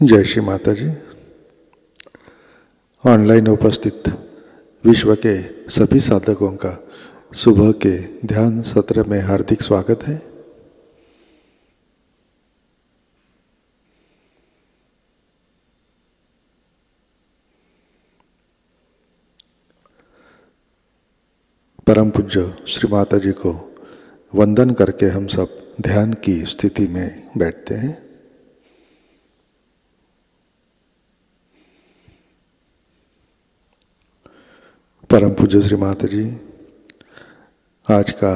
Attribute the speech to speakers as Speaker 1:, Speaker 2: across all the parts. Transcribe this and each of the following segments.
Speaker 1: जय श्री माता जी। ऑनलाइन उपस्थित विश्व के सभी साधकों का सुबह के ध्यान सत्र में हार्दिक स्वागत है। परम पूज्य श्री माता जी को वंदन करके हम सब ध्यान की स्थिति में बैठते हैं। परम पूज्य श्री माता जी आज का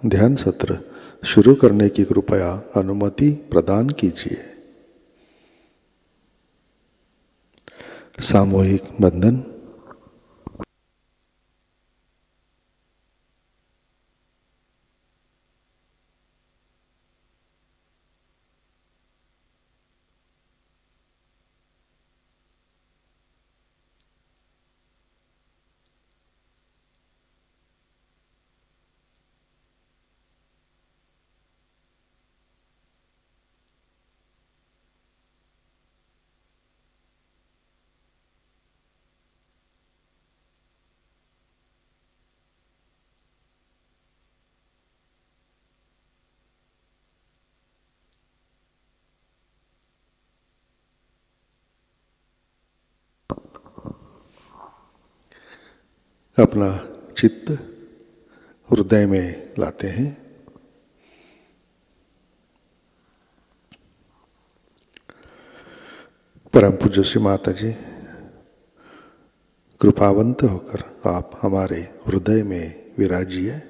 Speaker 1: ध्यान सत्र शुरू करने की कृपया अनुमति प्रदान कीजिए। सामूहिक बंधन। अपना चित्त हृदय में लाते हैं। परम पूज्य श्री माता जी कृपावंत होकर आप हमारे हृदय में विराजिए।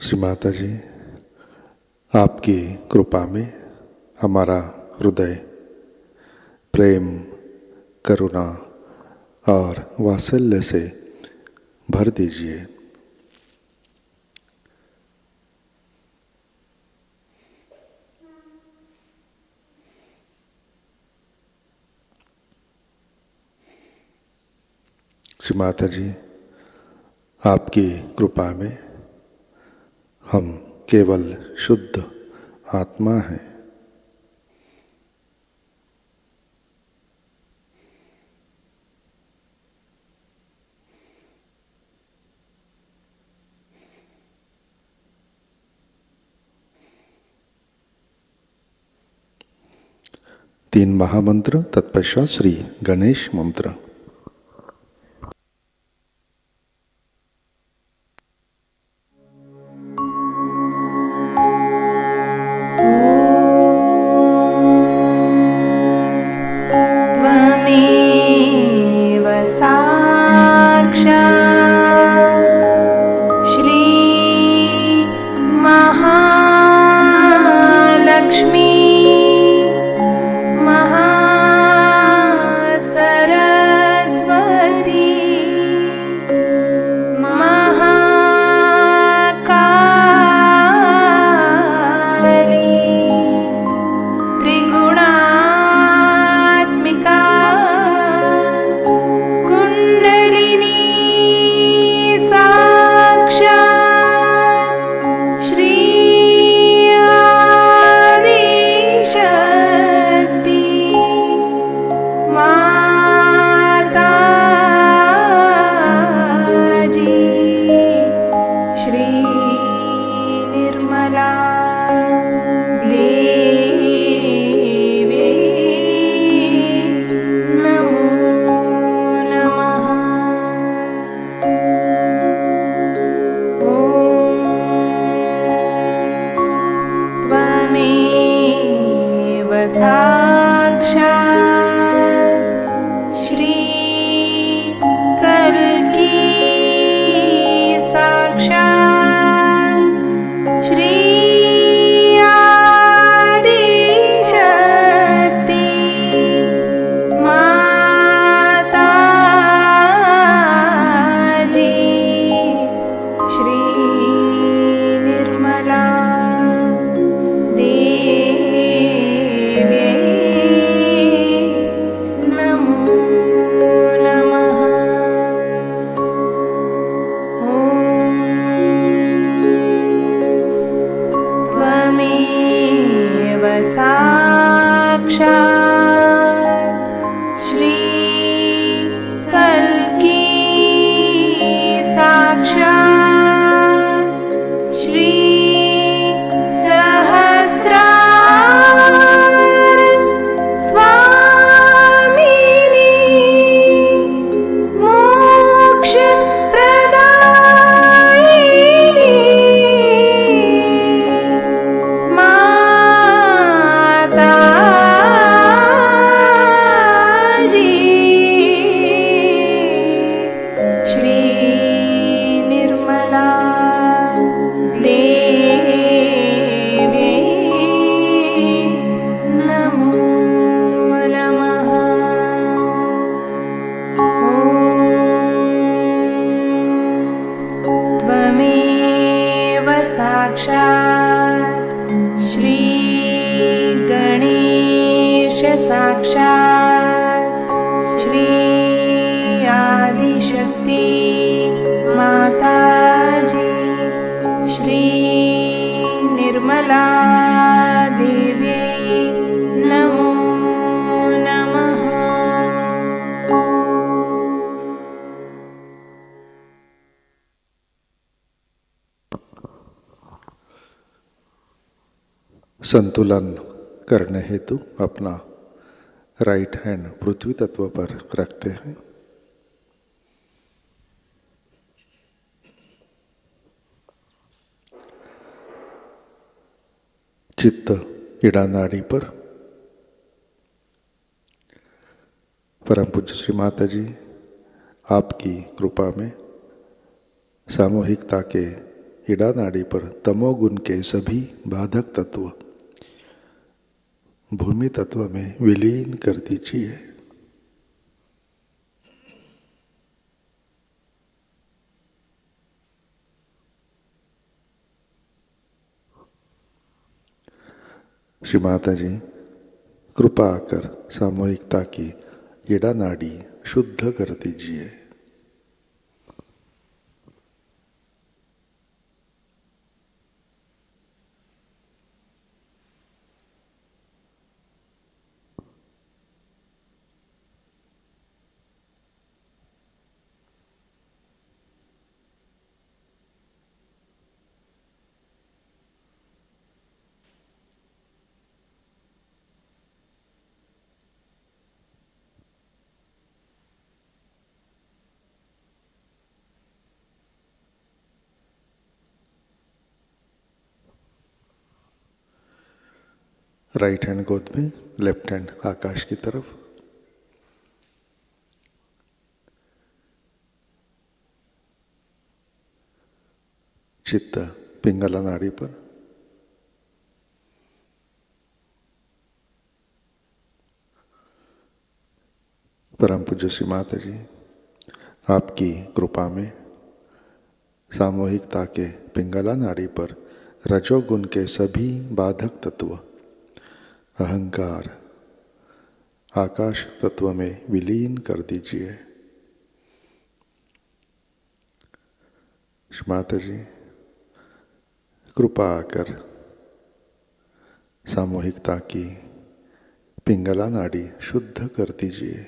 Speaker 1: श्री माता जी आपकी कृपा में हमारा हृदय प्रेम, करुणा और वात्सल्य से भर दीजिए। श्री माता जी आपकी कृपा में हम केवल शुद्ध आत्मा हैं। तीन महामंत्र तत्पश्चात श्री गणेश मंत्र।
Speaker 2: देवे साक्षात् श्री कल्की साक्षात् श्री सहस्रार स्वामिनी मोक्ष प्रदायिनी माताजी श्री निर्मला देवी नमो नमः। त्वमेव साक्षात् श्री गणेश साक्षात् श्री आदिशक्ति माताजी श्री निर्मला देवी नमो नमः।
Speaker 1: संतुलन करने हेतु अपना राइट हैंड पृथ्वी तत्व पर रखते हैं। चित्त इड़ा नाड़ी पर। परम पूज्य श्री माता जी आपकी कृपा में सामूहिकता के इड़ा नाड़ी पर तमोगुण के सभी बाधक तत्व भूमि तत्व में विलीन कर दीजिए। श्री माता जी कृपा कर सामूहिकता की इड़ा नाड़ी शुद्ध कर दीजिए। राइट हैंड गोद में, लेफ्ट हैंड आकाश की तरफ। चित्त पिंगला नाड़ी पर। परम पूज्य श्री माता जी आपकी कृपा में सामूहिकता के पिंगला नाड़ी पर रजोगुण के सभी बाधक तत्व अहंकार आकाश तत्व में विलीन कर दीजिए। माता जी कृपा कर सामूहिकता की पिंगला नाड़ी शुद्ध कर दीजिए।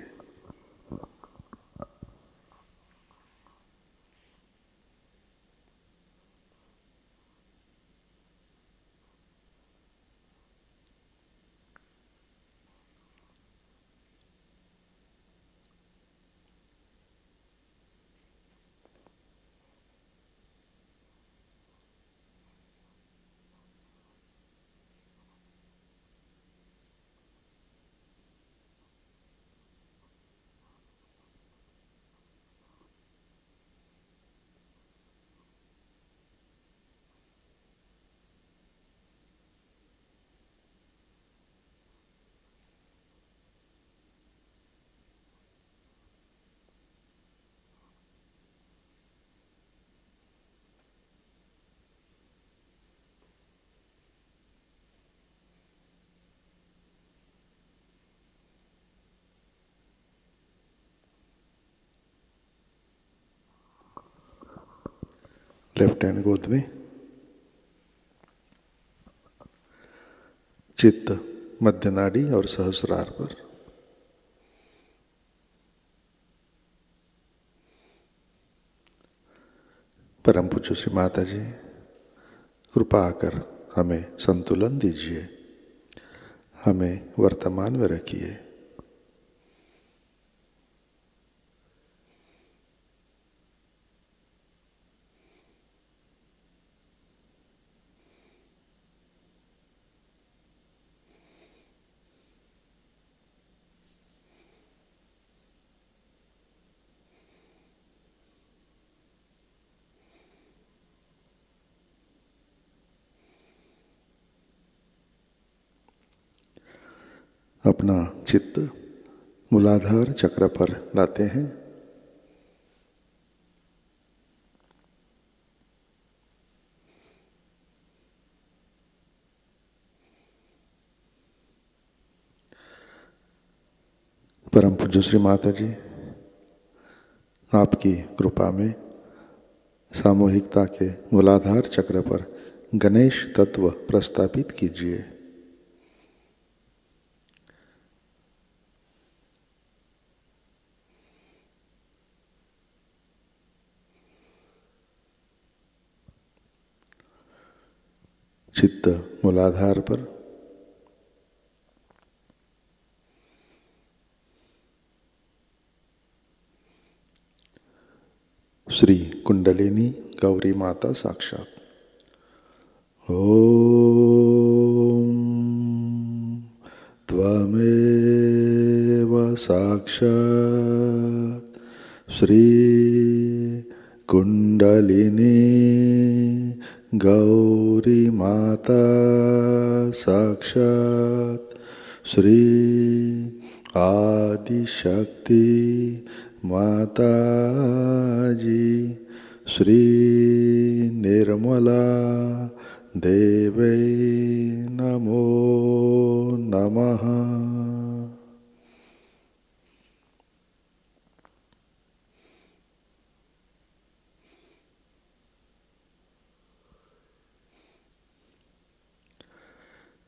Speaker 1: लेफ्ट हैंड गोद में। चित्त मध्य नाड़ी और सहस्रार पर। परम पूज्य श्री माता जी, कृपा कर हमें संतुलन दीजिए, हमें वर्तमान में रखिए। अपना चित्त मूलाधार चक्र पर लाते हैं। परम पूज्य श्री माता जी, आपकी कृपा में सामूहिकता के मूलाधार चक्र पर गणेश तत्व प्रस्थापित कीजिए। चित्त मूलाधार पर, श्री कुंडलिनी गौरी माता साक्षात। ओम त्वमेव साक्षात् श्री कुंडलिनी गौरी माता साक्षात् श्री आदिशक्ति माताजी श्री निर्मला देवै नमो नमः।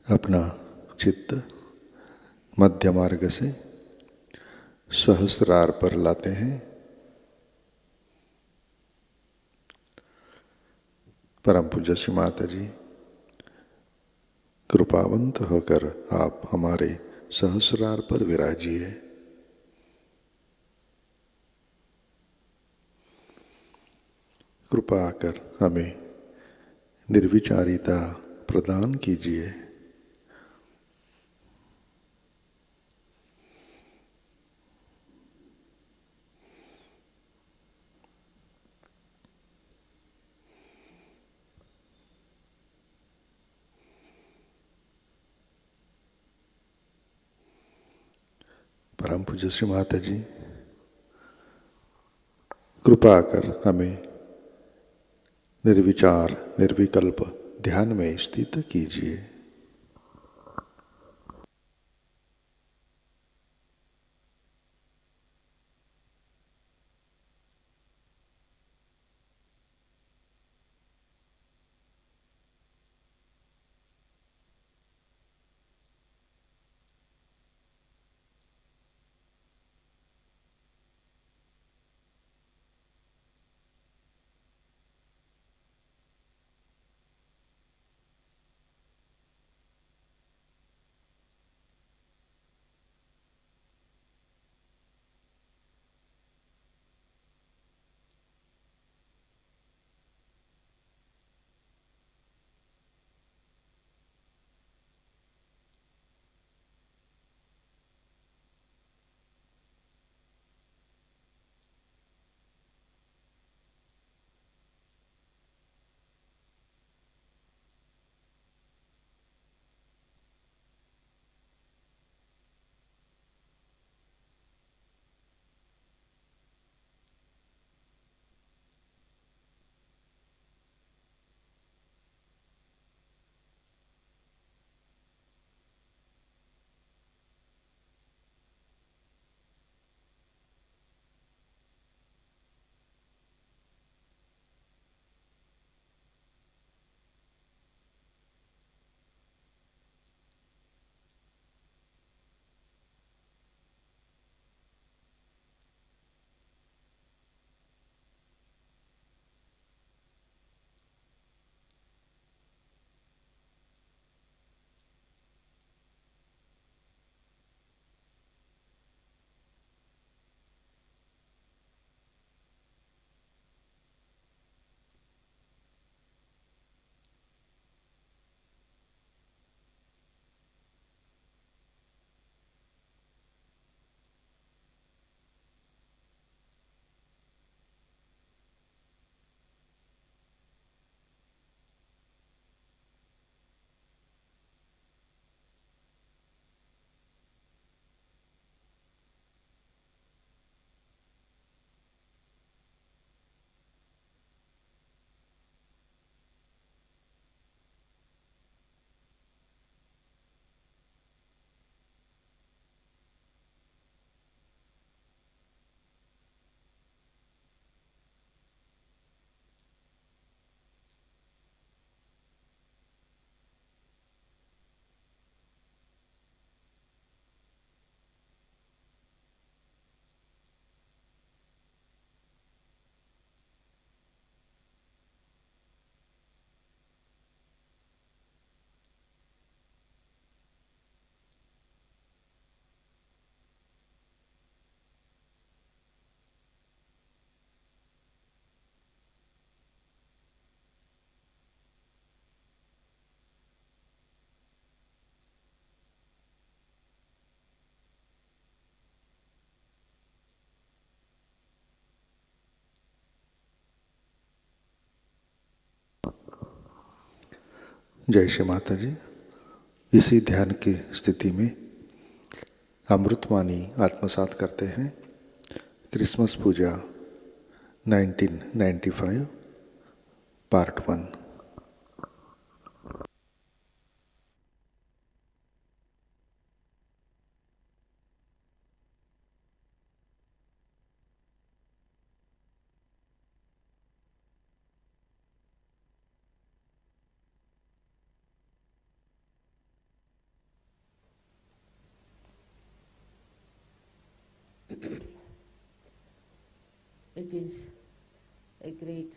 Speaker 1: अपना चित्त मध्य मार्ग से सहस्रार पर लाते हैं। परम पूज्य श्री माता जी, कृपावंत होकर आप हमारे सहस्रार पर विराजिए। कृपा कर हमें निर्विचारिता प्रदान कीजिए। परम पूज्य श्री माता जी, कृपा कर हमें निर्विचार निर्विकल्प ध्यान में स्थित कीजिए। जय श्री माता जी। इसी ध्यान की स्थिति में अमृतवाणी आत्मसात करते हैं। Christmas puja 1995 part 1।
Speaker 3: It is a great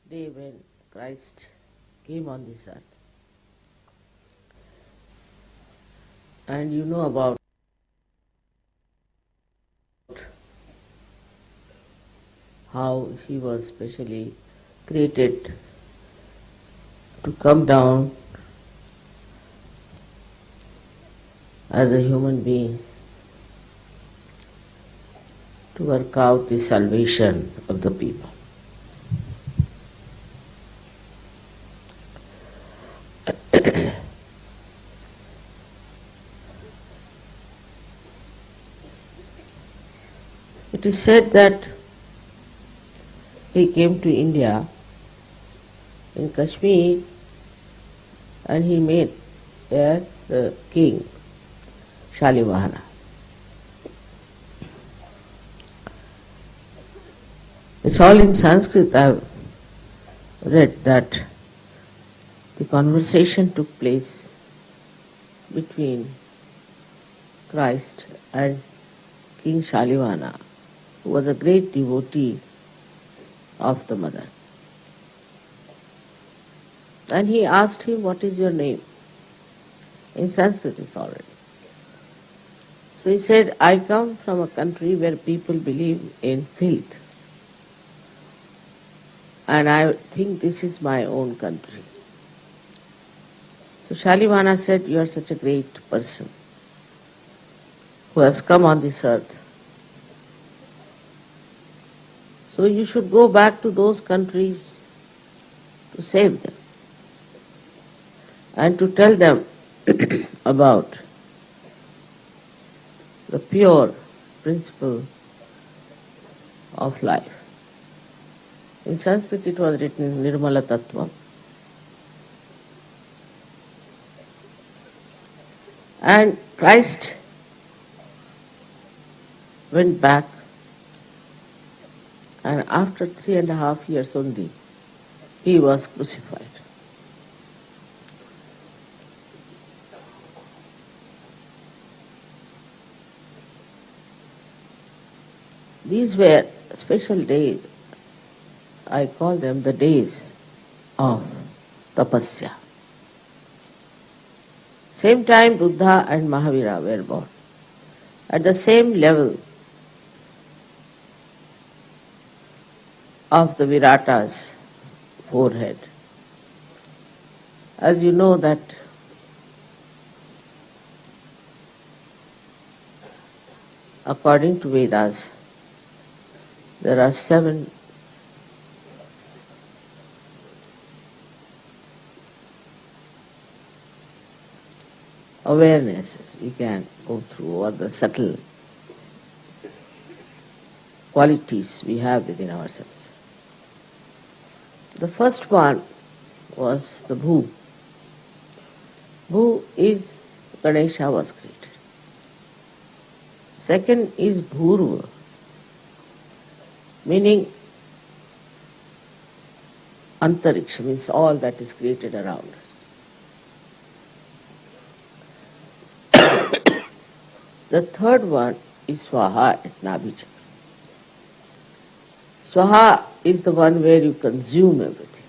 Speaker 3: day when Christ came on this earth. And you know about how he was specially created to come down as a human being to work out the salvation of the people. It is said that he came to India in Kashmir and he met there the king Shalimahana. It's all in Sanskrit. I've read that the conversation took place between Christ and King Shalimahana, who was a great devotee of the Mother. And he asked him, "What is your name?" In Sanskrit it's already. So he said, "I come from a country where people believe in filth. And I think this is my own country." So Shalimahana said, "You are such a great person who has come on this earth. So you should go back to those countries to save them and to tell them about the pure principle of life." In Sanskrit it was written Nirmala Tattva. And Christ went back, and after 3.5 years only he was crucified. These were special days. I call them the days of tapasya. Same time Buddha and Mahavira were born. At the same level of the Virata's forehead. As you know that according to Vedas, there are 7 awarenesses we can go through, or the subtle qualities we have within ourselves. The first one was the Bhu. Bhu is Ganesha was created. Second is Bhurva, meaning Antariksha, means all that is created around us. The third one is Swaha at Nabhi Chakra. Swaha is the one where you consume everything.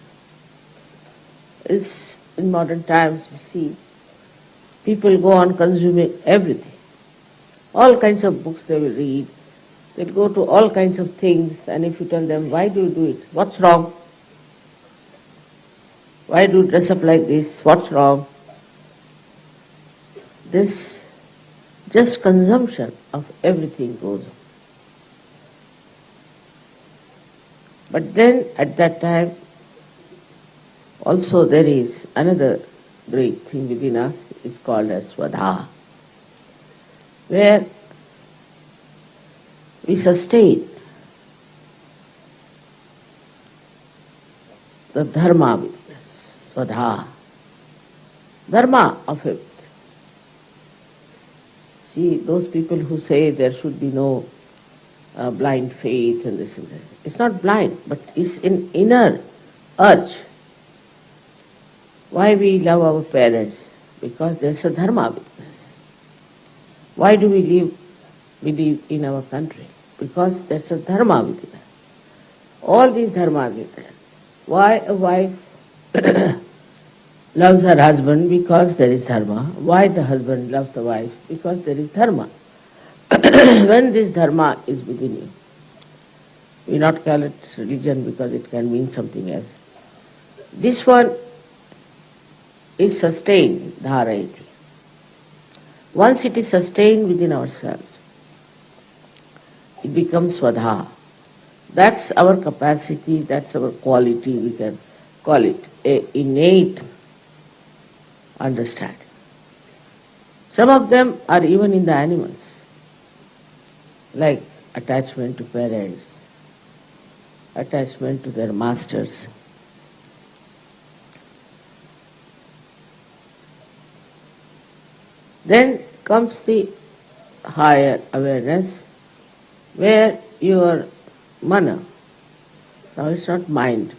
Speaker 3: It's, in modern times we see people go on consuming everything. All kinds of books they will read. They'll go to all kinds of things, and if you tell them, "Why do you do it? What's wrong? Why do you dress up like this? What's wrong?" This just consumption of everything goes on. But then at that time also there is another great thing within us, is called as Svadha, where we sustain the dharma within us, Svadha, dharma of it. See, those people who say there should be no blind faith and this and that, it's not blind, but it's an inner urge. Why we love our parents? Because there's a dharma within us. Why do we believe in our country? Because there's a dharma within us. All these dharmas are there. Why a wife loves her husband? Because there is dharma. Why the husband loves the wife? Because there is dharma. When this dharma is within you, we not call it religion because it can mean something else. This one is sustained, dharayati. Once it is sustained within ourselves, it becomes svadha. That's our capacity, that's our quality, we can call it a innate understanding. Some of them are even in the animals, like attachment to parents, attachment to their masters. Then comes the higher awareness, where your mana, now it's not mind,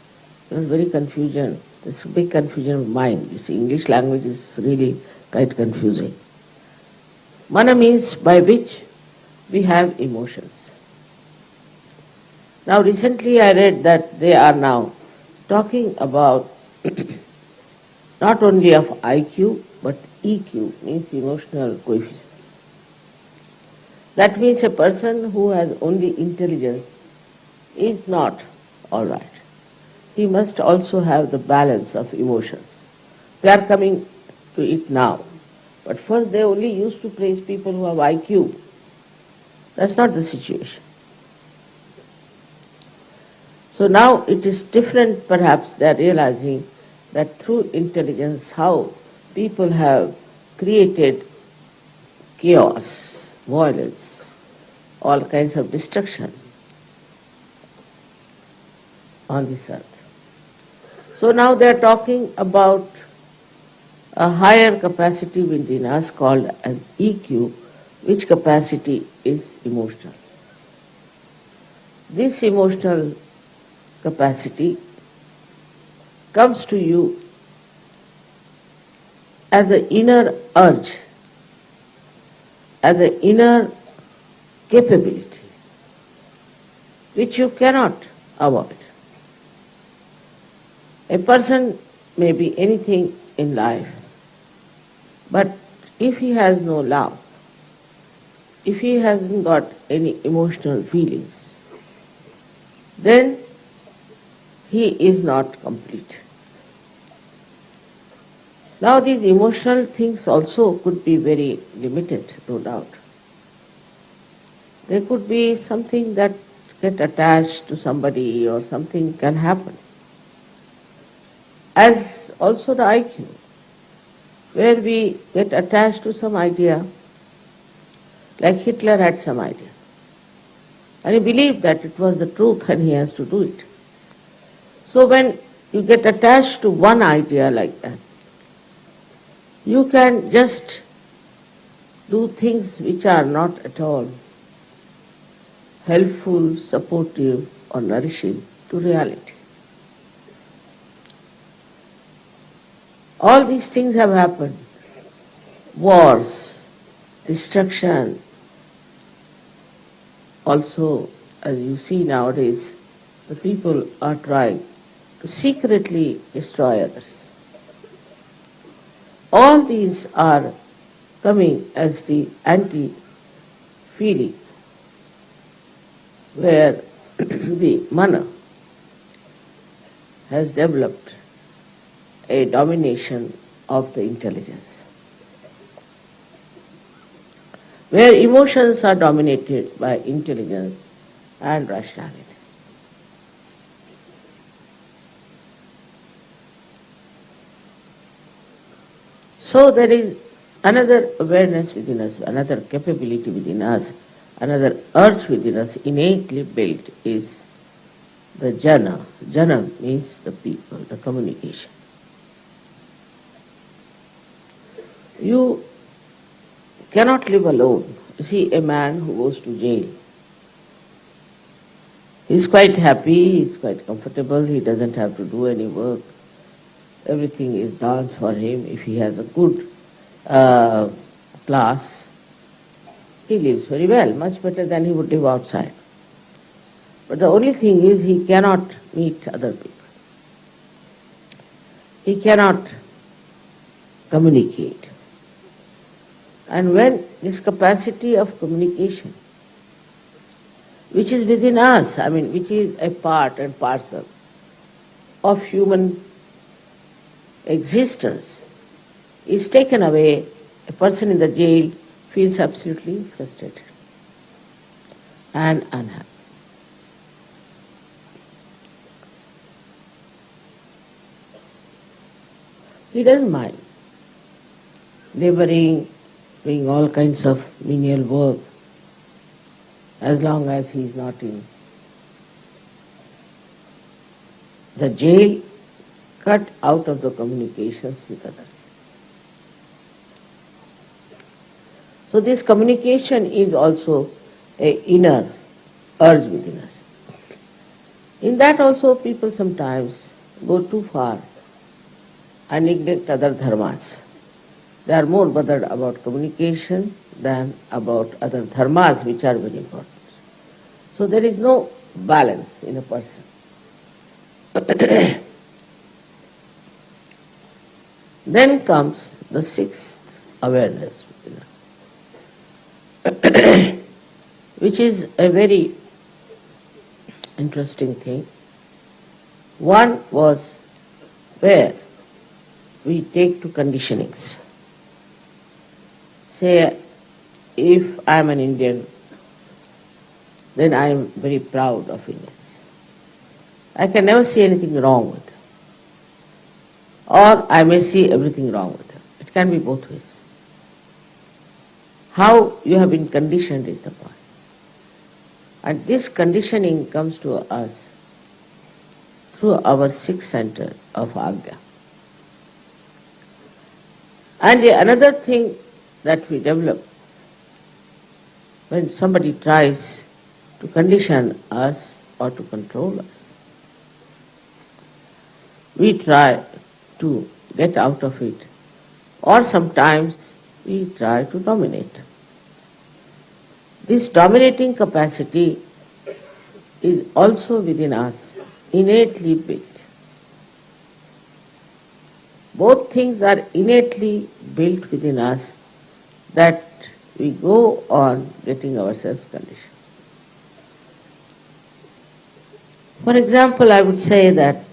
Speaker 3: there's very confusion, there's a big confusion of mind. You see, English language is really quite confusing. Mana means by which we have emotions. Now recently I read that they are now talking about not only of IQ, but EQ, means emotional coefficients. That means a person who has only intelligence is not all right. He must also have the balance of emotions. They are coming to it now. But first they only used to praise people who have IQ. That's not the situation. So now it is different, perhaps they are realizing that through intelligence how people have created chaos, violence, all kinds of destruction on this earth. So now they are talking about a higher capacity within us called as EQ, which capacity is emotional. This emotional capacity comes to you as the inner urge, as the inner capability, which you cannot avoid. A person may be anything in life, but if he has no love, if he hasn't got any emotional feelings, then he is not complete. Now these emotional things also could be very limited, no doubt. There could be something that get attached to somebody or something can happen. As also the IQ, where we get attached to some idea, like Hitler had some idea. And he believed that it was the truth and he has to do it. So when you get attached to one idea like that, you can just do things which are not at all helpful, supportive or nourishing to reality. All these things have happened. Wars, destruction. Also, as you see nowadays, the people are trying to secretly destroy others. All these are coming as the anti-feeling, where the mana has developed a domination of the intelligence, where emotions are dominated by intelligence and rationality. So there is another awareness within us, another capability within us, another urge within us innately built is the jana. Jana means the people, the communication. You cannot live alone. You see a man who goes to jail. He's quite happy, he's quite comfortable, he doesn't have to do any work. Everything is done for him. If he has a good class, he lives very well, much better than he would live outside. But the only thing is he cannot meet other people. He cannot communicate. And when this capacity of communication, which is within us, which is a part and parcel of human existence, is taken away, a person in the jail feels absolutely frustrated and unhappy. He doesn't mind laboring, doing all kinds of menial work, as long as he is not in the jail, cut out of the communications with others. So this communication is also an inner urge within us. In that also people sometimes go too far and neglect other dharmas. They are more bothered about communication than about other dharmas, which are very important. So there is no balance in a person. Then comes the sixth awareness within us, which is a very interesting thing. One was where we take to conditionings. Say, if I am an Indian, then I am very proud of Indians. I can never see anything wrong with them. Or I may see everything wrong with them. It can be both ways. How you have been conditioned is the point. And this conditioning comes to us through our sixth center of Agya. And another thing that we develop when somebody tries to condition us or to control us, we try to get out of it, or sometimes we try to dominate. This dominating capacity is also within us, innately built. Both things are innately built within us, that we go on getting ourselves conditioned. For example, I would say that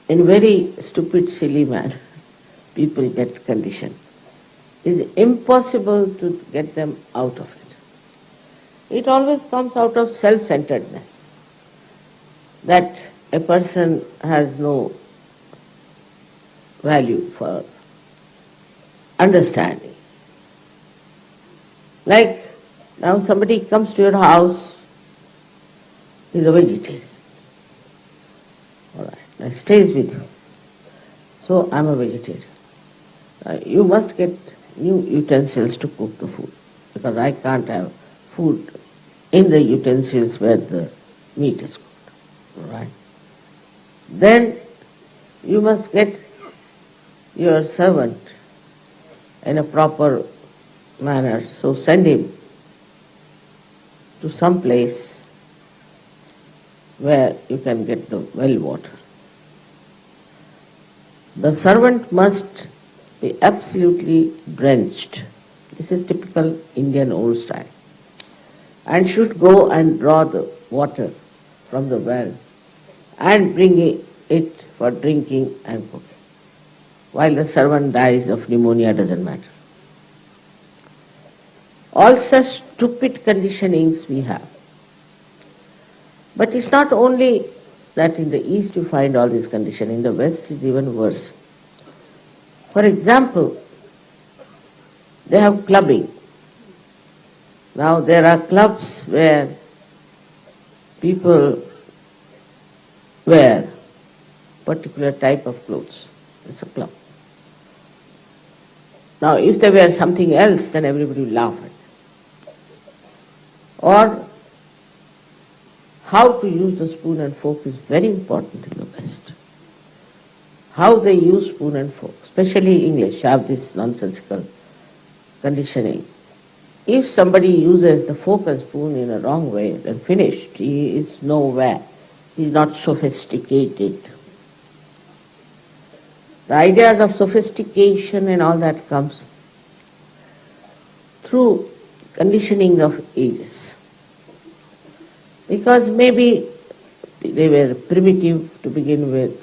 Speaker 3: in very stupid, silly manner, people get conditioned. It is impossible to get them out of it. It always comes out of self-centeredness, that a person has no value for understanding. Like now somebody comes to your house, he's a vegetarian. All right, now stays with you. So I'm a vegetarian. You must get new utensils to cook the food, because I can't have food in the utensils where the meat is cooked. All right. Then you must get your servant in a proper manner, so send him to some place where you can get the well water. The servant must be absolutely drenched. This is typical Indian old style. And should go and draw the water from the well and bring it for drinking and cooking. While the servant dies of pneumonia, doesn't matter. All such stupid conditionings we have. But it's not only that in the East you find all this conditioning, in the West is even worse. For example, they have clubbing. Now there are clubs where people wear particular type of clothes. It's a club. Now if they wear something else, then everybody will laugh at them. Or how to use the spoon and fork is very important in the West. How they use spoon and fork, especially English, have this nonsensical conditioning. If somebody uses the fork and spoon in a wrong way, then finished. He is nowhere. He is not sophisticated. The ideas of sophistication and all that comes through conditioning of ages. Because maybe they were primitive to begin with.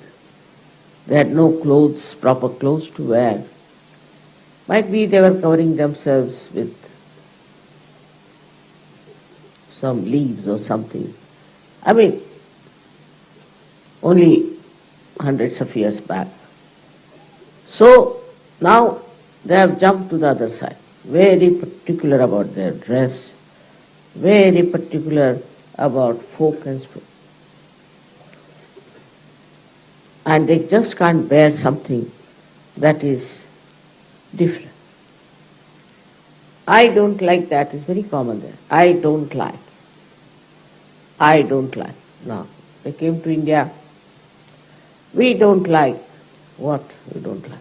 Speaker 3: They had no clothes, proper clothes to wear. Might be they were covering themselves with some leaves or something. I mean, only hundreds of years back. So now they have jumped to the other side. Very particular about their dress, very particular about fork and spoon. And they just can't bear something that is different. I don't like that, it's very common there. I don't like. Now, they came to India. We don't like. What we don't like?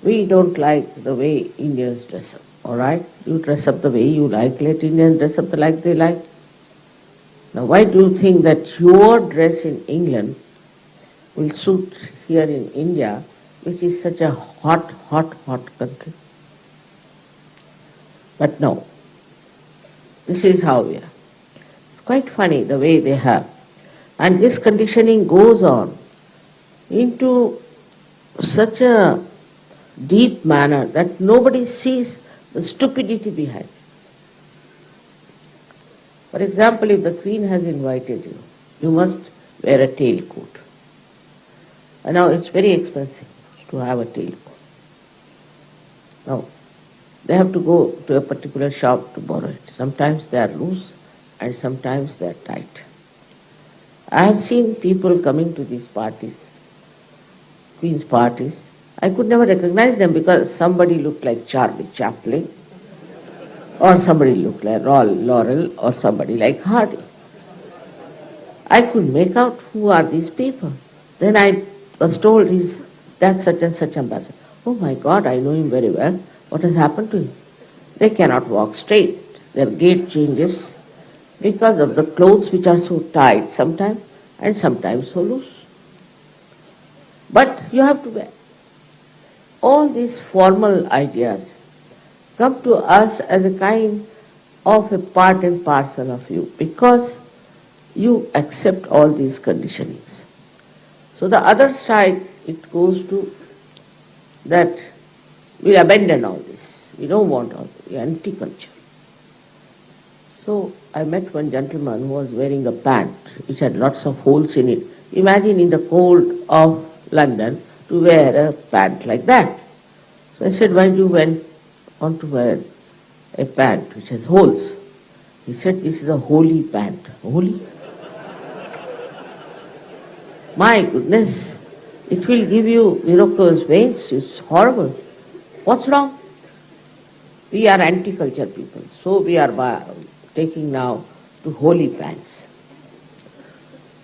Speaker 3: We don't like the way Indians dress up. All right? You dress up the way you like. Let Indians dress up like they like. Now, why do you think that your dress in England will suit here in India, which is such a hot country? But no. This is how we are. It's quite funny the way they have. And this conditioning goes on into such a deep manner that nobody sees the stupidity behind it. For example, if the Queen has invited you, you must wear a tailcoat. And now it's very expensive to have a tailcoat. Now, they have to go to a particular shop to borrow it. Sometimes they are loose and sometimes they are tight. I have seen people coming to these parties, Queen's parties. I could never recognize them because somebody looked like Charlie Chaplin, or somebody looked like Laurel, or somebody like Hardy. I could make out who are these people. Then I was told that's such and such ambassador. Oh my God, I know him very well. What has happened to him? They cannot walk straight. Their gait changes because of the clothes which are so tight sometimes and sometimes so loose. But you have to wear. All these formal ideas come to us as a kind of a part and parcel of you because you accept all these conditionings. So the other side, it goes to that we'll abandon all this. We don't want all this. We're anti-culture. So I met one gentleman who was wearing a pant which had lots of holes in it. Imagine in the cold of London to wear a pant like that. So I said, why do you want to wear a pant which has holes? He said, this is a holy pant. Holy? My goodness, it will give you varicose veins. It's horrible. What's wrong? We are anti-culture people, so we are taking now to holy pants.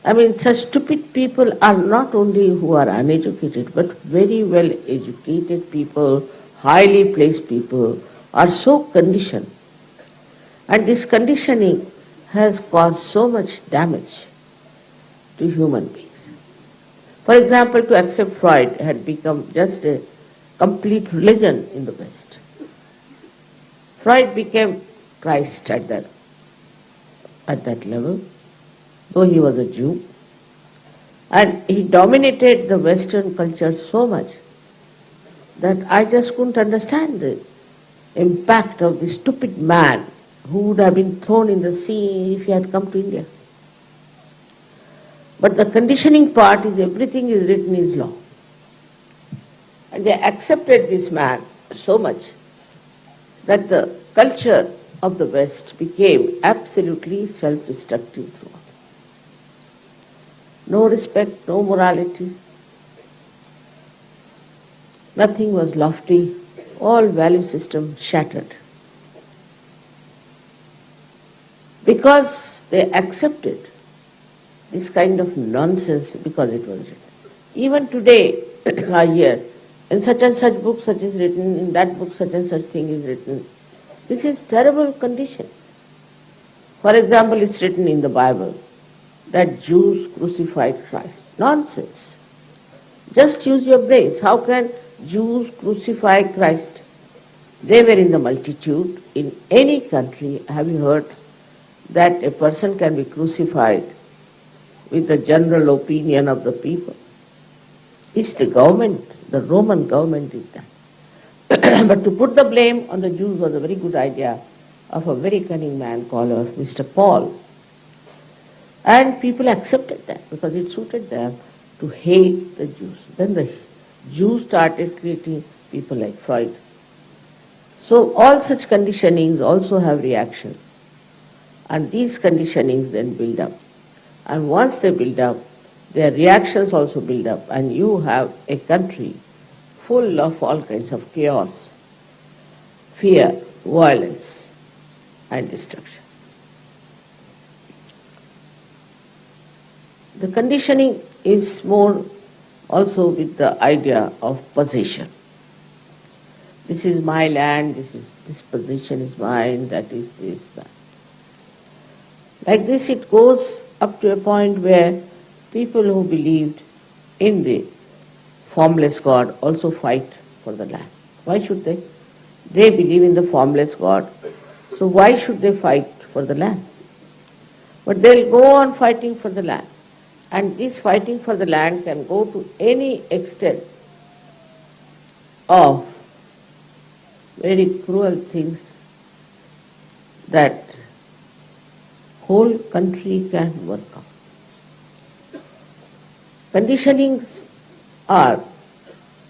Speaker 3: I mean, such stupid people are not only who are uneducated, but very well educated people, highly placed people, are so conditioned. And this conditioning has caused so much damage to human beings. For example, to accept Freud had become just a complete religion in the West. Freud became Christ at that level, though he was a Jew. And he dominated the Western culture so much that I just couldn't understand the impact of this stupid man who would have been thrown in the sea if he had come to India. But the conditioning part is everything is written is law. And they accepted this man so much that the culture of the West became absolutely self-destructive throughout. No respect, no morality, nothing was lofty, all value system shattered. Because they accepted this kind of nonsense because it was written. Even today, I hear, in such and such book such is written, in that book such and such thing is written. This is terrible condition. For example, it's written in the Bible that Jews crucified Christ. Nonsense. Just use your brains. How can Jews crucify Christ? They were in the multitude. In any country, have you heard that a person can be crucified with the general opinion of the people? It's the government, the Roman government did that. But to put the blame on the Jews was a very good idea of a very cunning man called Mr. Paul. And people accepted that because it suited them to hate the Jews. Then the Jews started creating people like Freud. So all such conditionings also have reactions. And these conditionings then build up. And once they build up, their reactions also build up. And you have a country full of all kinds of chaos, fear, violence, and destruction. The conditioning is more also with the idea of possession. This is my land, this position is mine, that is this, that. Like this it goes up to a point where people who believed in the formless God also fight for the land. Why should they? They believe in the formless God, so why should they fight for the land? But they'll go on fighting for the land. And this fighting for the land can go to any extent of very cruel things that whole country can work out. Conditionings are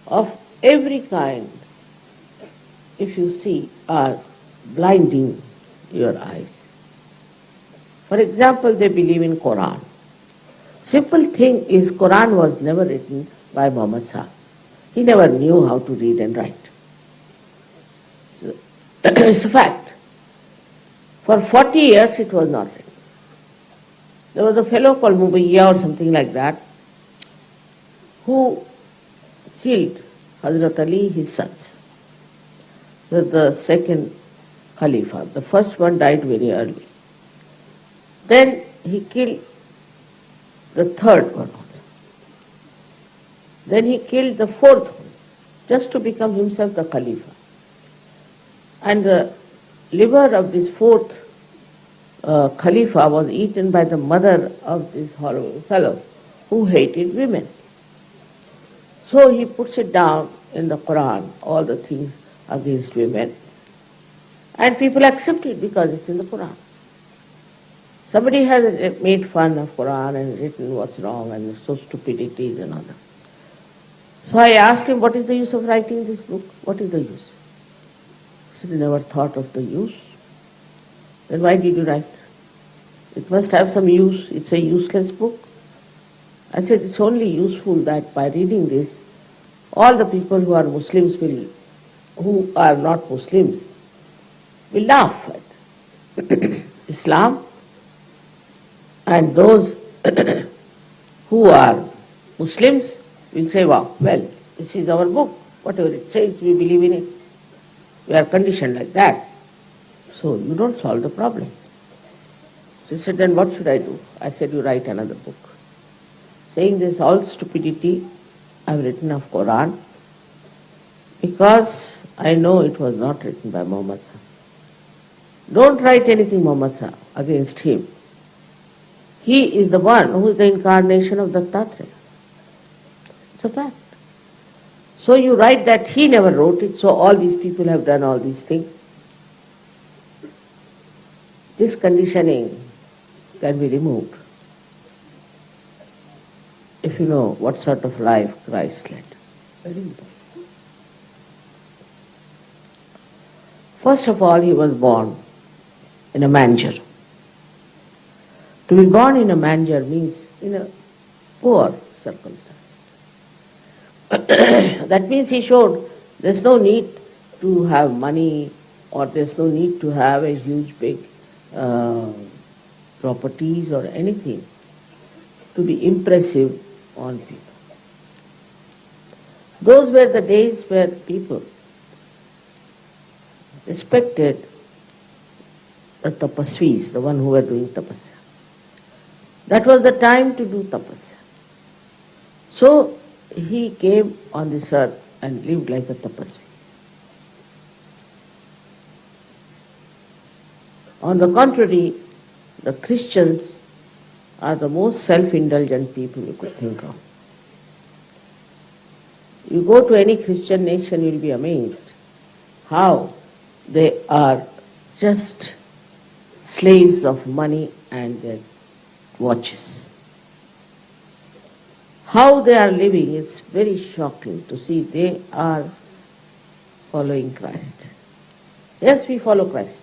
Speaker 3: of every kind, if you see, are blinding your eyes. For example, they believe in Quran. Simple thing is, Quran was never written by Muhammad Sahib. He never knew how to read and write. So, it's a fact. For 40 years it was not written. There was a fellow called Mubayya or something like that who killed Hazrat Ali, his sons. The second Khalifa. The first one died very early. Then he killed the third one also. Then he killed the fourth one, just to become himself the Khalifa. And the liver of this fourth Khalifa was eaten by the mother of this horrible fellow who hated women. So he puts it down in the Quran, all the things against women. And people accept it because it's in the Quran. Somebody has made fun of Quran and written what's wrong and so stupidities and all that. So I asked him, what is the use of writing this book? What is the use? He said, I never thought of the use. Then why did you write? It must have some use. It's a useless book. I said, it's only useful that by reading this, all the people who are Muslims who are not Muslims, will laugh at Islam. And those who are Muslims will say, wow, well, this is our book. Whatever it says, we believe in it. We are conditioned like that. So you don't solve the problem. So he said, then what should I do? I said, you write another book. Saying this all stupidity, I've written of Quran because I know it was not written by Muhammad Sahib. Don't write anything Muhammad Sahib against him. He is the one who is the incarnation of Dattatreya. It's a fact. So you write that he never wrote it, so all these people have done all these things. This conditioning can be removed if you know what sort of life Christ led. Very important. First of all, he was born in a manger. To be born in a manger means in a poor circumstance. That means he showed there's no need to have money, or there's no need to have a huge big properties or anything to be impressive on people. Those were the days where people respected the tapasvis, the one who were doing tapasya. That was the time to do tapasya. So he came on this earth and lived like a tapasvi. On the contrary, the Christians are the most self-indulgent people you could think of. You go to any Christian nation, you'll be amazed how they are just slaves of money and their watches. How they are living, it's very shocking to see. They are following Christ. Yes, we follow Christ.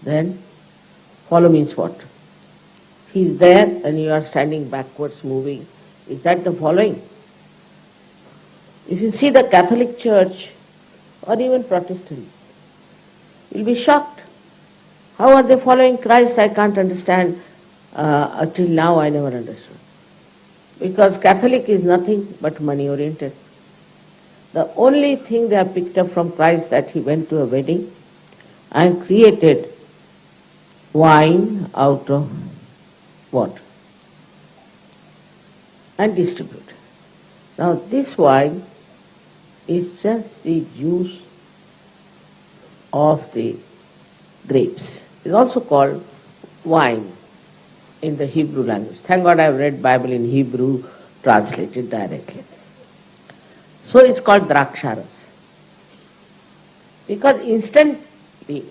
Speaker 3: Then, follow means what? He's there and you are standing backwards, moving. Is that the following? If you see the Catholic Church or even Protestants, you'll be shocked. How are they following Christ? I can't understand. Till now I never understood. Because Catholic is nothing but money oriented. The only thing they have picked up from Christ that he went to a wedding and created wine out of water and distributed. Now this wine is just the juice of the grapes. It's also called wine in the Hebrew language. Thank God I've read Bible in Hebrew, translated directly. So it's called draksharas. Because instantly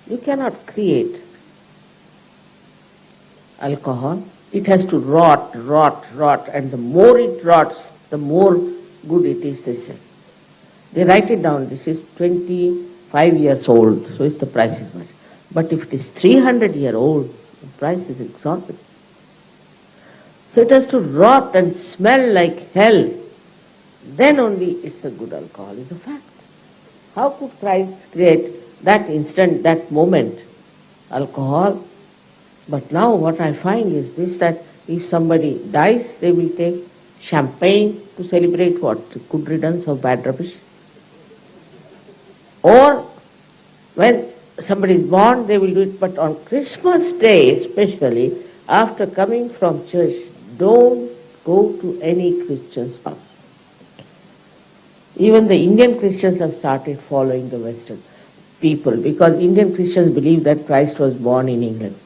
Speaker 3: you cannot create alcohol. It has to rot, and the more it rots, the more good it is, they say. They write it down. This is 25 years old, so the price is much. But if it is 300 year old, the price is exorbitant. So it has to rot and smell like hell. Then only it's a good alcohol, is a fact. How could Christ create that instant, that moment, alcohol? But now what I find is this, that if somebody dies, they will take champagne to celebrate what? Good riddance of bad rubbish. Or when somebody is born, they will do it. But on Christmas Day, especially, after coming from church, don't go to any Christian's house. Even the Indian Christians have started following the Western people, because Indian Christians believe that Christ was born in England.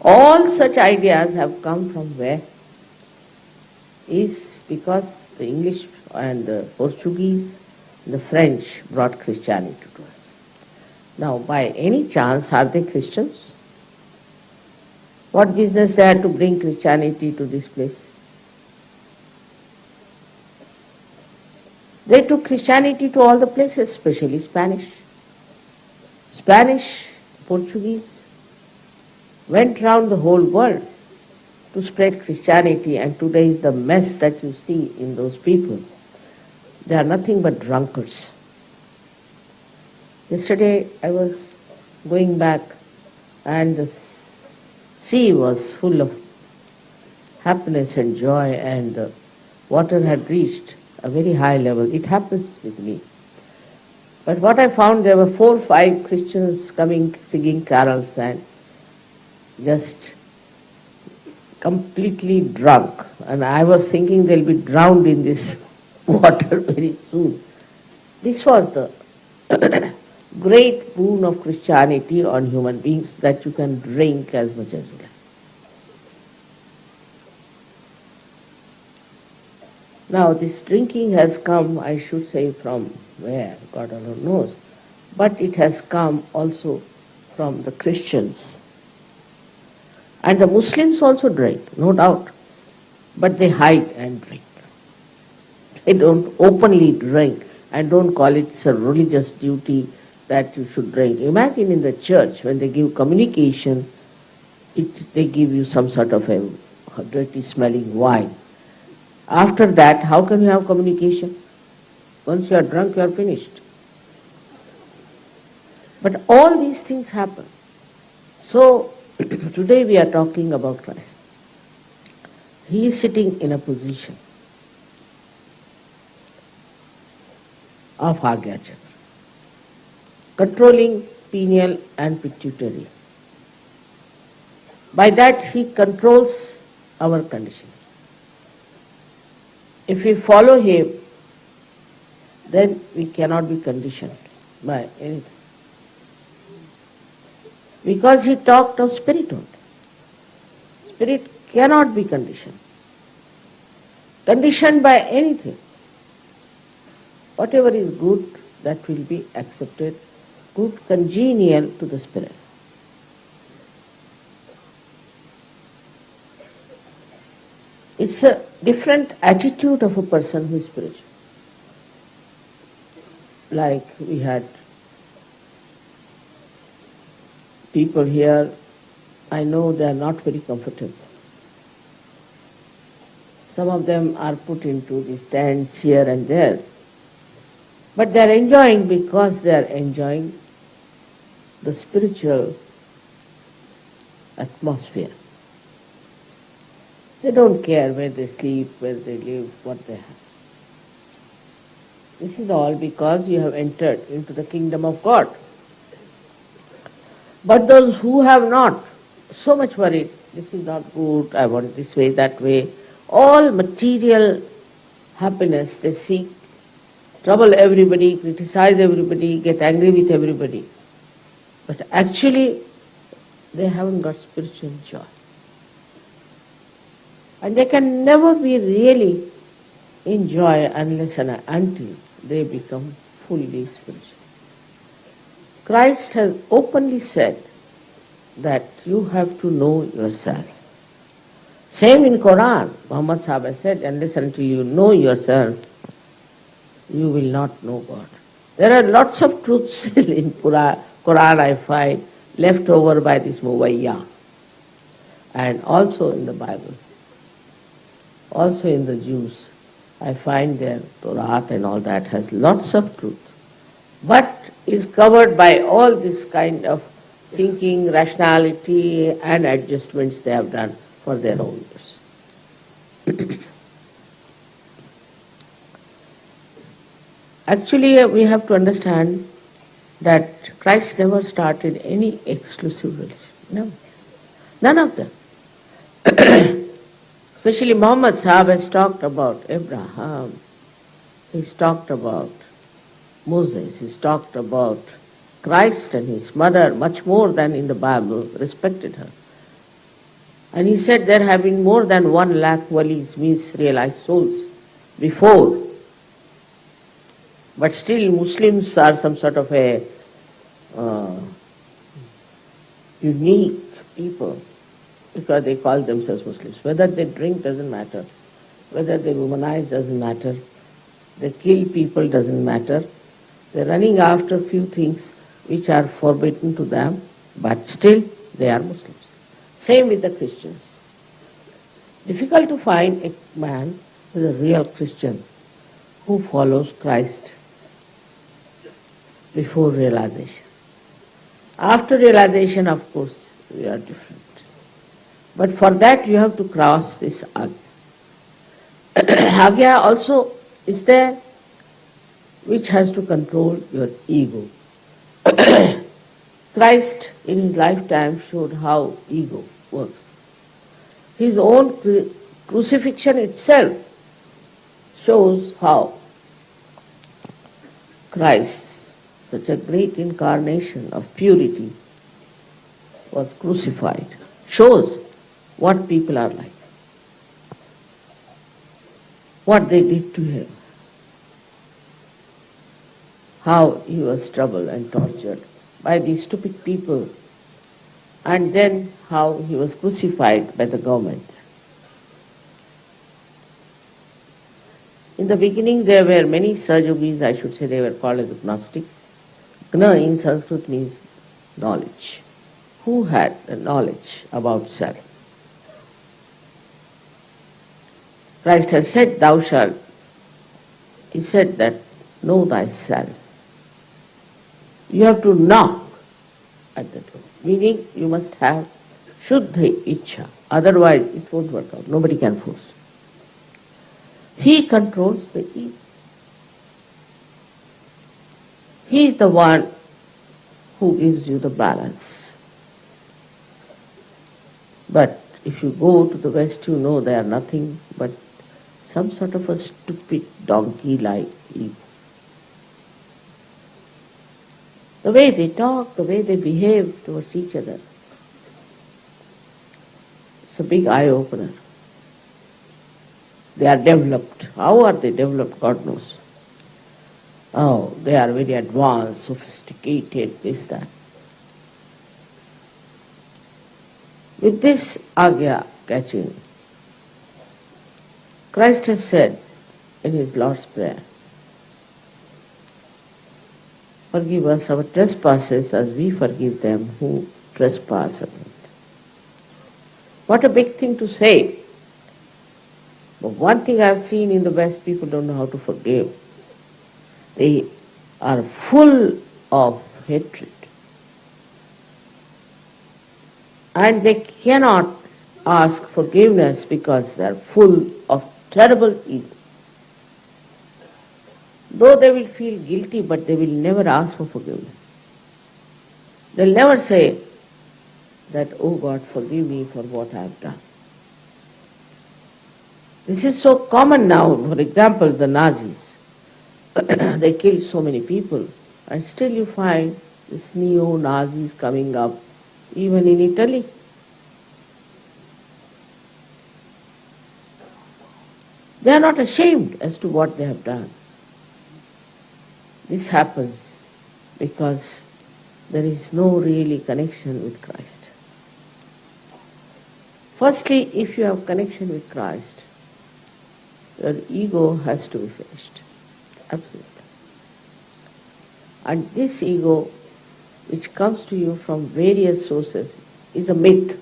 Speaker 3: All such ideas have come from where? Is because the English and the Portuguese, the French brought Christianity to us. Now, by any chance, are they Christians? What business they had to bring Christianity to this place? They took Christianity to all the places, especially Spanish. Spanish, Portuguese went round the whole world to spread Christianity, and today is the mess that you see in those people. They are nothing but drunkards. Yesterday I was going back and the sea was full of happiness and joy, and the water had reached a very high level. It happens with me. But what I found, there were 4 or 5 Christians coming, singing carols and just completely drunk. And I was thinking they'll be drowned in this water very soon. This was the great boon of Christianity on human beings, that you can drink as much as you like. Now this drinking has come, I should say, from where? God alone knows. But it has come also from the Christians. And the Muslims also drink, no doubt. But they hide and drink. They don't openly drink and don't call it a religious duty that you should drink. Imagine in the church when they give communication, they give you some sort of a dirty smelling wine. After that, how can you have communication? Once you are drunk, you are finished. But all these things happen. So, today we are talking about Christ. He is sitting in a position of Agya Chakra, controlling pineal and pituitary. By that he controls our condition. If we follow him, then we cannot be conditioned by anything. Because he talked of spirit only. Spirit cannot be conditioned. Conditioned by anything. Whatever is good, that will be accepted, good, congenial to the spirit. It's a different attitude of a person who is spiritual. Like we had people here, I know they are not very comfortable. Some of them are put into the stands here and there. But they are enjoying because they are enjoying the spiritual atmosphere. They don't care where they sleep, where they live, what they have. This is all because you have entered into the kingdom of God. But those who have not, so much worried, this is not good, I want this way, that way, all material happiness they seek, trouble everybody, criticize everybody, get angry with everybody. But actually, they haven't got spiritual joy. And they can never be really in joy unless and until they become fully spiritual. Christ has openly said that you have to know yourself. Same in Quran, Muhammad Sahib has said, unless until you know yourself, you will not know God. There are lots of truths still in Quran I find, left over by this Muwayya, and also in the Bible. Also in the Jews, I find their Torah and all that has lots of truth, but is covered by all this kind of thinking, rationality and adjustments they have done for their own use. Actually, we have to understand that Christ never started any exclusive religion. No. None of them. Especially Muhammad Sahib has talked about Abraham, he's talked about Moses, he's talked about Christ and his mother much more than in the Bible, respected her. And he said there have been more than 1 lakh walis, means realized souls, before. But still Muslims are some sort of a unique people, because they call themselves Muslims. Whether they drink doesn't matter. Whether they womanize doesn't matter. They kill people doesn't matter. They're running after few things which are forbidden to them, but still they are Muslims. Same with the Christians. Difficult to find a man who is a real Christian who follows Christ before realization. After realization, of course, we are different. But for that you have to cross this Agya. Agya also is there, which has to control your ego. Christ in his lifetime showed how ego works. His own crucifixion itself shows how Christ, such a great incarnation of purity, was crucified. Shows what people are like, what they did to him, how he was troubled and tortured by these stupid people, and then how he was crucified by the government. In the beginning there were many Sahajogis, I should say they were called as Gnostics. Gna in Sanskrit means knowledge. Who had the knowledge about self? Christ has said, thou shalt. He said that, know thyself. You have to knock at the door. Meaning you must have Shuddha Ichha. Otherwise it won't work out. Nobody can force. He controls the ego. He is the one who gives you the balance. But if you go to the West, you know they are nothing but some sort of a stupid donkey-like ego. The way they talk, the way they behave towards each other, it's a big eye-opener. They are developed. How are they developed? God knows. Oh, they are very advanced, sophisticated, this, that. With this agya catching, Christ has said in his Lord's Prayer, forgive us our trespasses as we forgive them who trespass against us. What a big thing to say. But one thing I have seen in the West, people don't know how to forgive. They are full of hatred. And they cannot ask forgiveness because they are full of terrible ego. Though they will feel guilty, but they will never ask for forgiveness. They'll never say that, oh God, forgive me for what I have done. This is so common now. For example, the Nazis. They killed so many people. And still you find these neo-Nazis coming up, even in Italy. They are not ashamed as to what they have done. This happens because there is no really connection with Christ. Firstly, if you have connection with Christ, your ego has to be finished. Absolutely. And this ego, which comes to you from various sources, is a myth.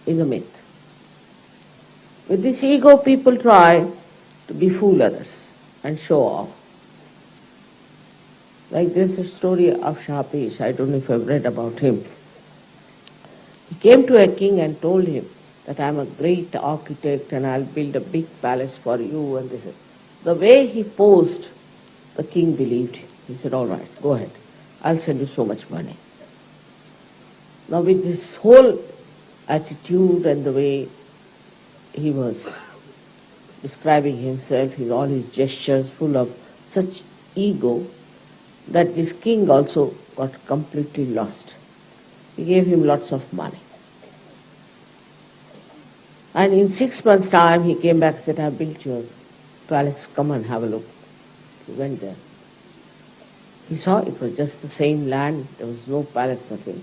Speaker 3: Is a myth. With this ego, people try to befool others and show off. Like there's a story of Shapesh, I don't know if you've read about him. He came to a king and told him that I'm a great architect and I'll build a big palace for you and this. The way he posed, the king believed him. He said, all right, go ahead. I'll send you so much money. Now with this whole attitude and the way he was describing himself, all his gestures full of such ego, that this king also got completely lost. He gave him lots of money. And in 6 months' time, he came back and said, I've built your palace, come and have a look. He went there. He saw it was just the same land, there was no palace, nothing.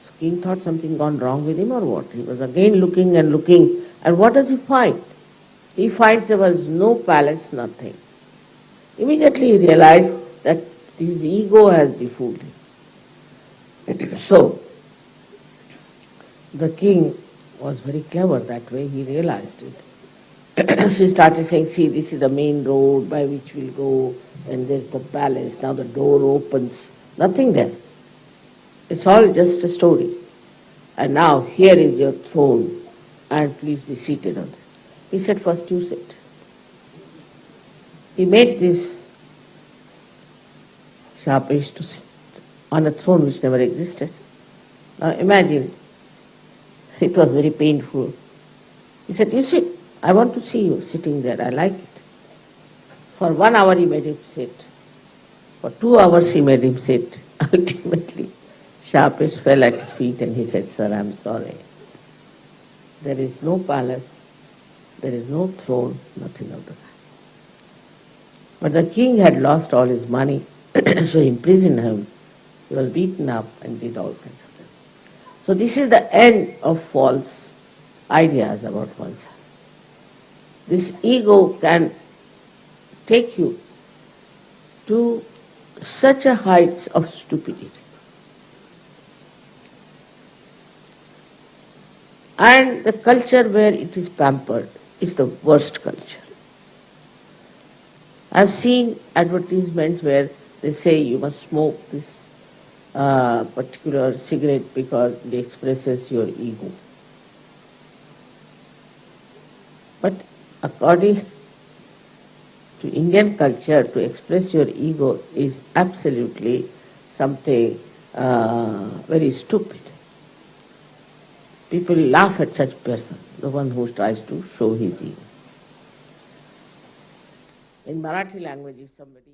Speaker 3: So king thought something gone wrong with him or what. He was again looking and looking, and what does he find? He finds there was no palace, nothing. Immediately he realized that his ego has befooled him. So, the king was very clever that way, he realized it. She started saying, see, this is the main road by which we'll go, and there's the palace, now the door opens. Nothing there. It's all just a story. And now here is your throne, and please be seated on it. He said, first you sit. He made this Shapesh to sit on a throne which never existed. Now imagine, it was very painful. He said, you sit. I want to see you sitting there. I like it. For 1 hour he made him sit. For 2 hours he made him sit. Ultimately, Shapesh fell at his feet and he said, sir, I'm sorry. There is no palace, there is no throne, nothing of the kind. But the king had lost all his money, so he imprisoned him. He was beaten up and did all kinds of things. So this is the end of false ideas about oneself. This ego can take you to such a heights of stupidity. And the culture where it is pampered is the worst culture. I've seen advertisements where they say you must smoke this particular cigarette because it expresses your ego. But according to Indian culture, to express your ego is absolutely something very stupid. People laugh at such person, the one who tries to show his ego. In Marathi language, if somebody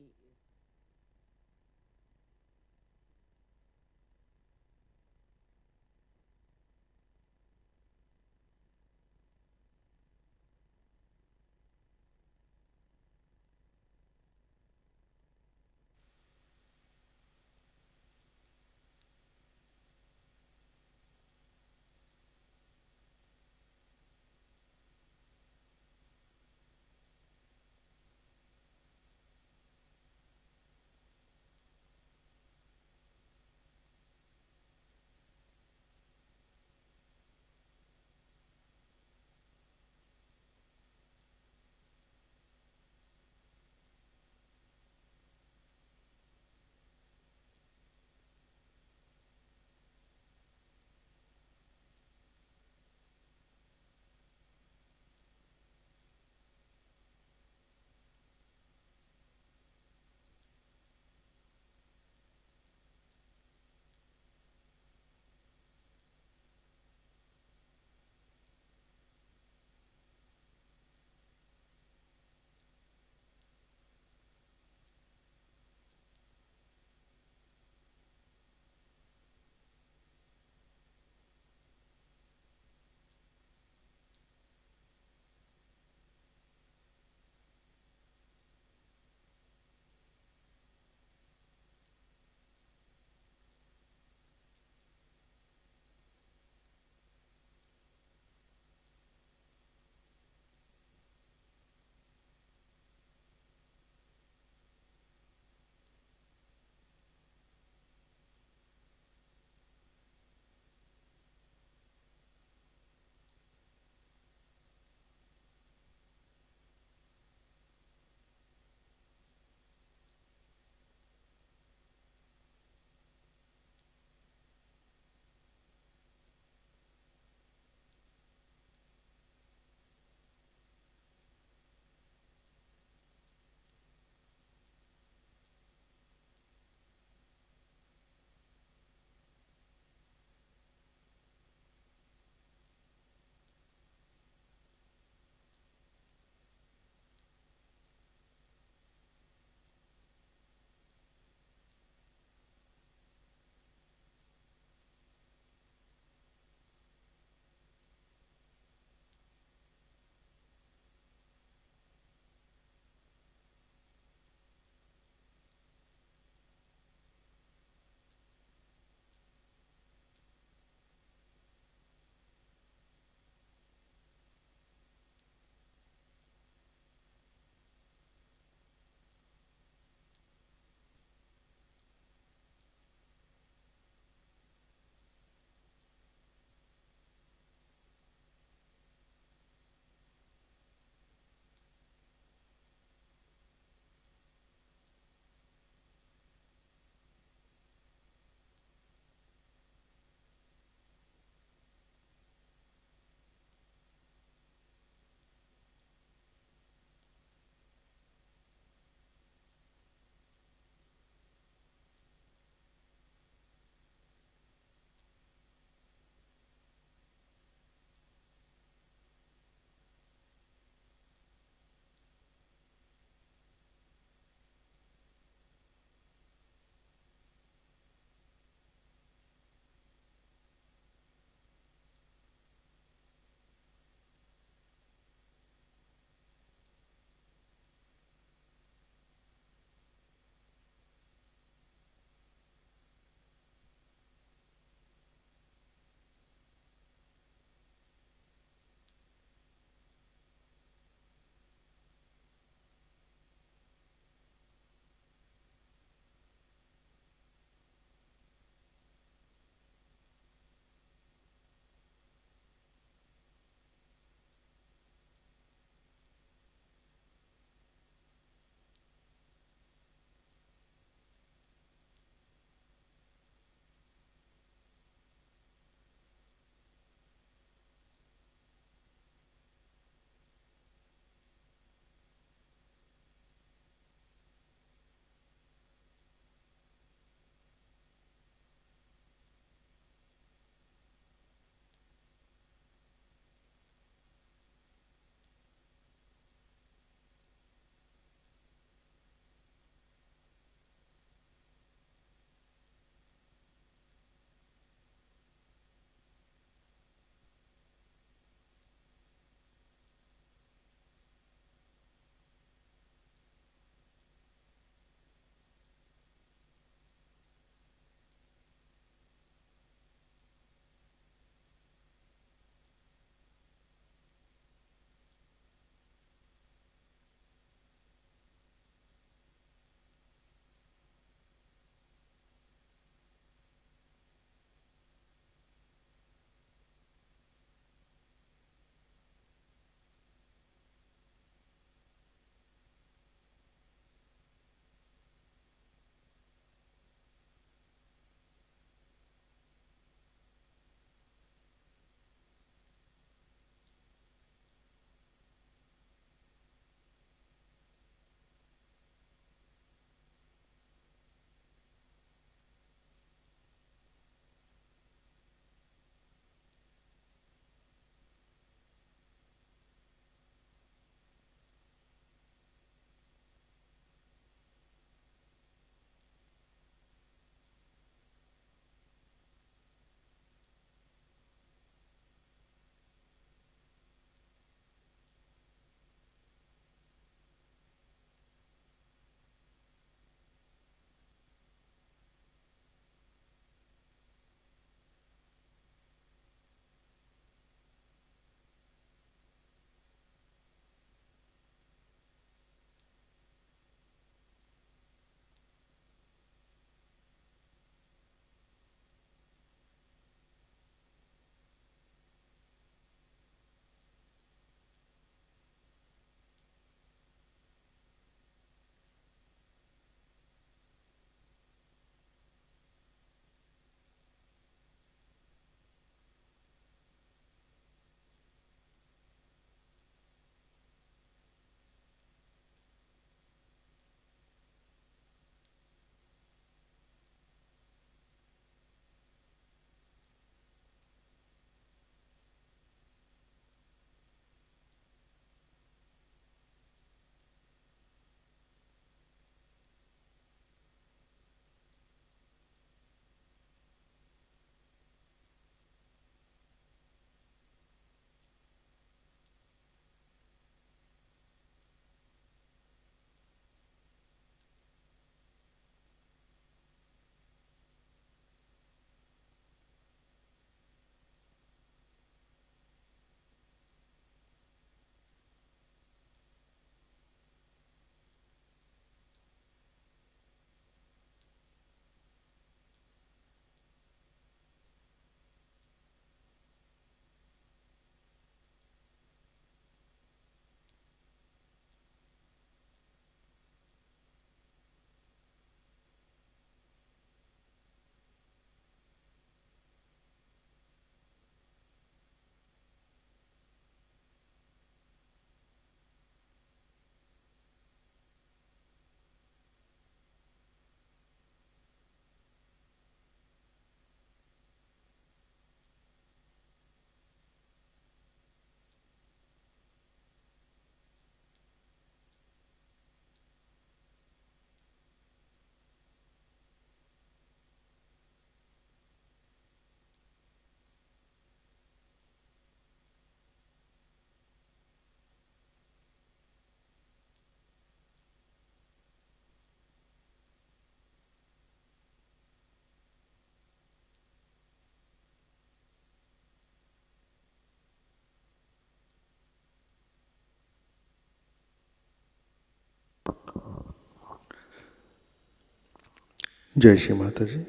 Speaker 1: जय श्री माता जी।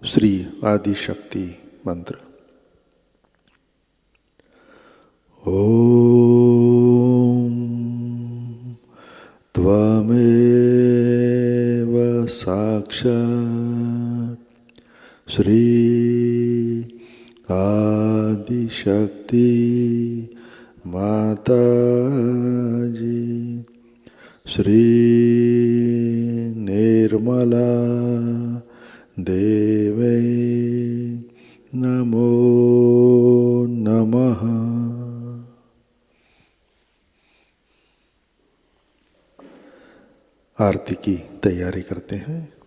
Speaker 1: श्री आदि शक्ति मंत्र। ओम त्वमेव साक्षात् श्री आदि शक्ति माताजी श्री निर्मला देवे नमो नमः। आरती की तैयारी करते हैं।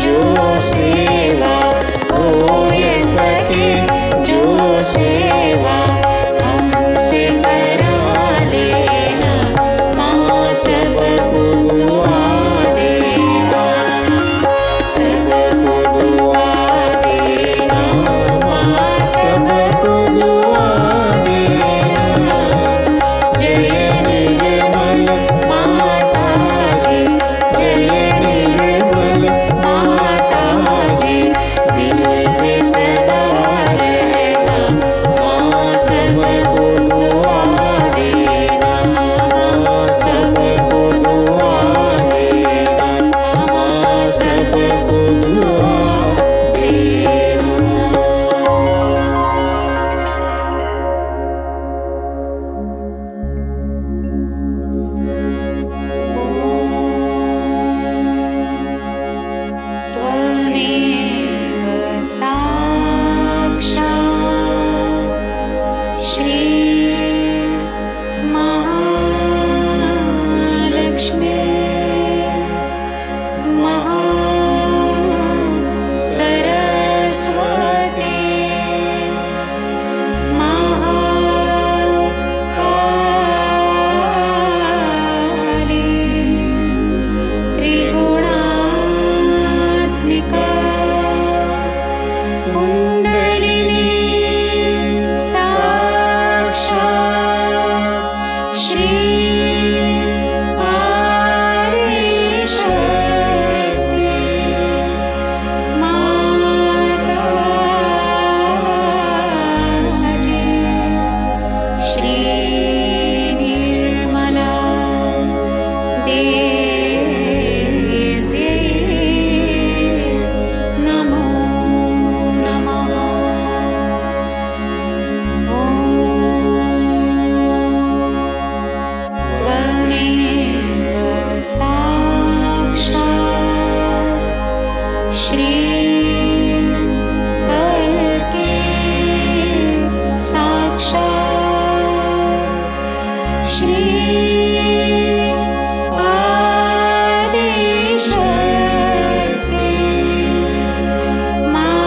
Speaker 2: जो सेवा होय सके, जो सेवा हमसे करा लेना, माँ सबको दुआ देना, सबको दुआ देना, माँ सबको दुआ देना। जय निर्मल माताजी, जय निर्मल माताजी, दिल में सदा रहना, माँ सबको दुआ देना, माँ सबको दुआ देना, माँ सबको दुआ देना। त्वमेव साक्षात् श्री महालक्ष्मी महासरस्वती महाकाली त्रिगुणात्मिका कुण्डलिनी साक्षात् श्री आदिशक्ति माताजी, श्री निर्मला देवी नमो नमः। त्वमेव साक्षात् श्री कल्की साक्षात् श्री आदिशक्ति माताजी,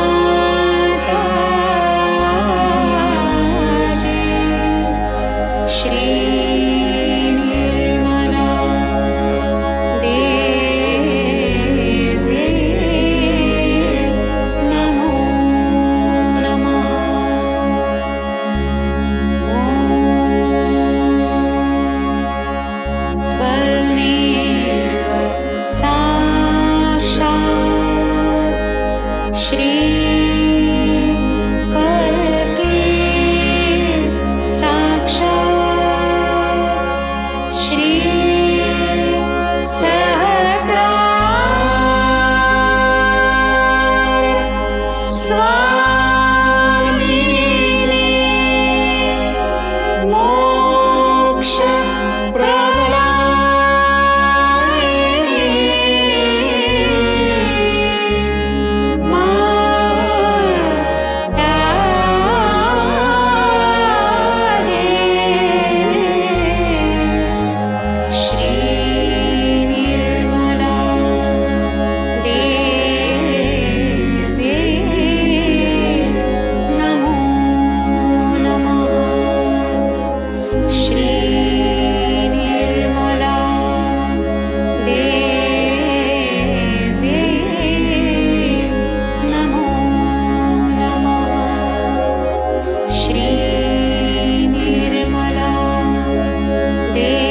Speaker 2: श्री निर्मला देवी नमो नमः। त्वमेव साक्षात् श्री कल्की साक्षात् श्री सहस्रार स्वामिनी मोक्ष प्रदायिनी माताजी, श्री निर्मला देवी नमो नमः। श्री निर्मला देवी नमो नमः। श्री निर्मला देवी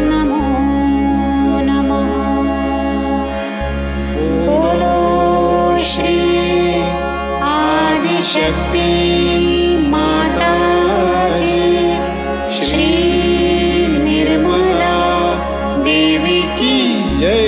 Speaker 2: नमो नमः। बोलो श्री आदिशक्ति माताजी, श्री निर्मला देवी की
Speaker 1: जय।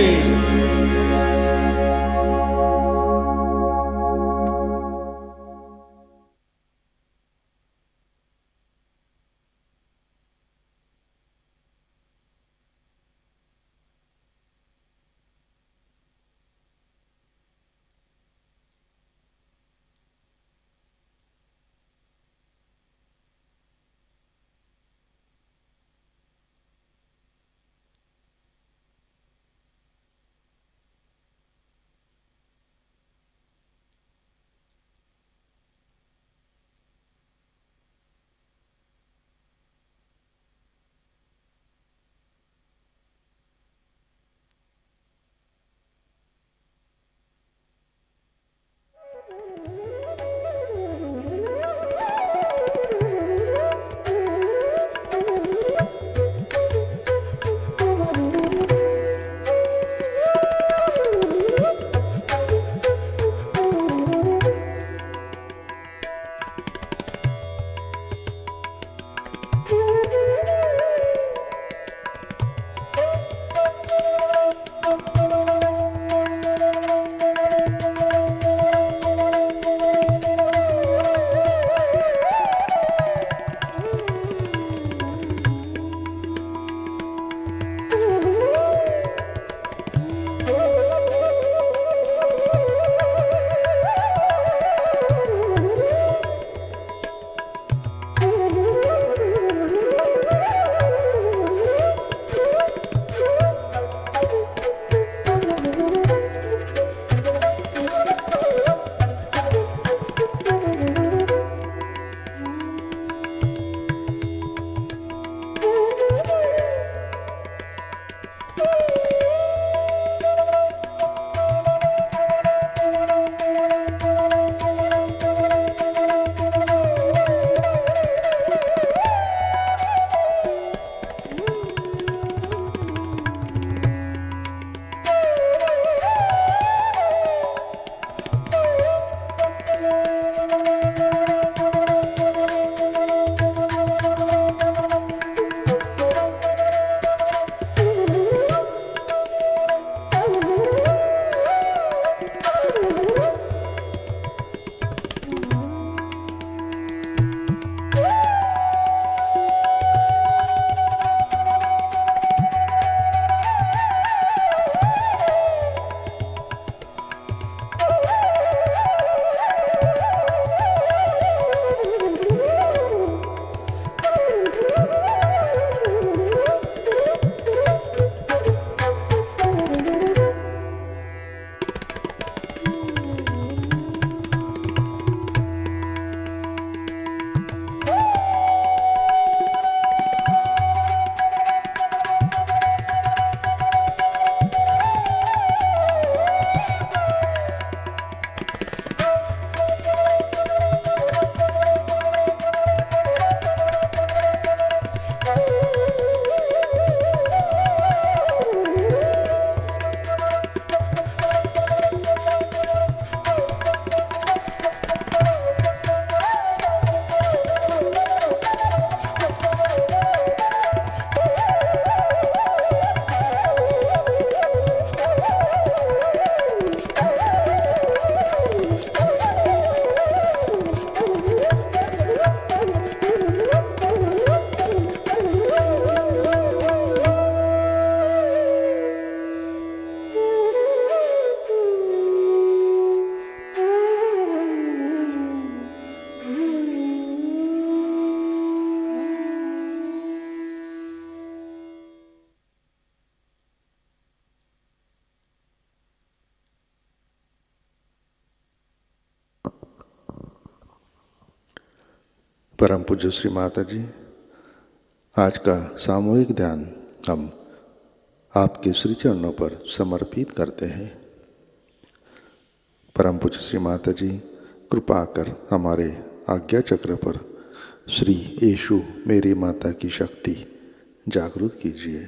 Speaker 1: परम पूज्य श्री माता जी, आज का सामूहिक ध्यान हम आपके श्री चरणों पर समर्पित करते हैं। परम पूज्य श्री माता जी, कृपा कर हमारे आज्ञा चक्र पर श्री येशु मेरी माता की शक्ति जागृत कीजिए।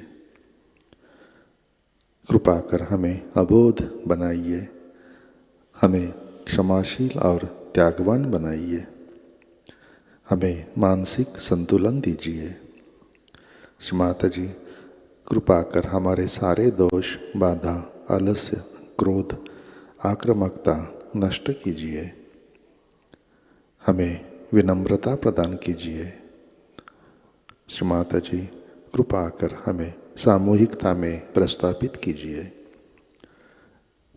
Speaker 1: कृपा कर हमें अबोध बनाइए, हमें क्षमाशील और त्यागवान बनाइए, हमें मानसिक संतुलन दीजिए। श्री माता जी, कृपा कर हमारे सारे दोष, बाधा, आलस्य, क्रोध, आक्रामकता नष्ट कीजिए, हमें विनम्रता प्रदान कीजिए। श्री माता जी, कृपा कर हमें सामूहिकता में प्रस्थापित कीजिए।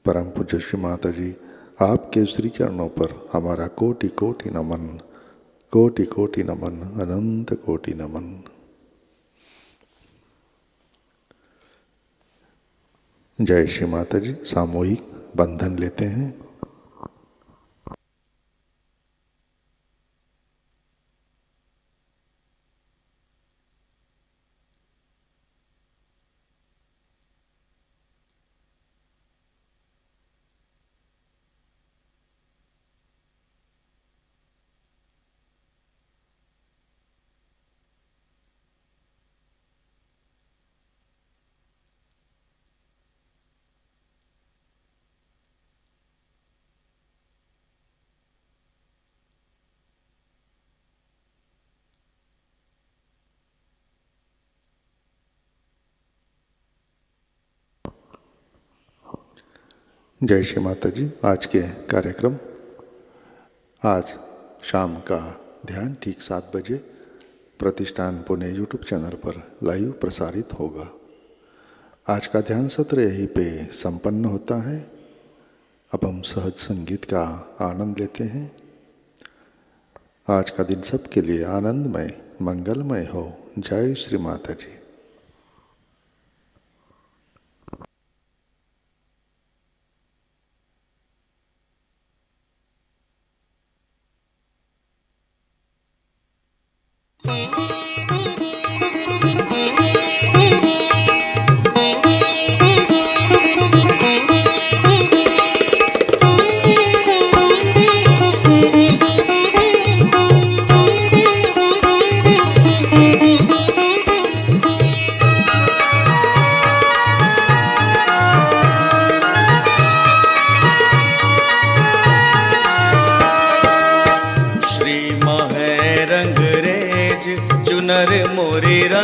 Speaker 1: परम पूज्य श्री माता जी, आपके श्री चरणों पर हमारा कोटि कोटि नमन, कोटि कोटि नमन, अनंत कोटि नमन। जय श्री माता जी। सामूहिक बंधन लेते हैं। जय श्री माता जी। आज के कार्यक्रम, आज शाम का ध्यान ठीक 7 बजे प्रतिष्ठान पुणे यूट्यूब चैनल पर लाइव प्रसारित होगा। आज का ध्यान सत्र यहीं पे संपन्न होता है। अब हम सहज संगीत का आनंद लेते हैं। आज का दिन सबके लिए आनंदमय, मंगलमय हो। जय श्री माता जी।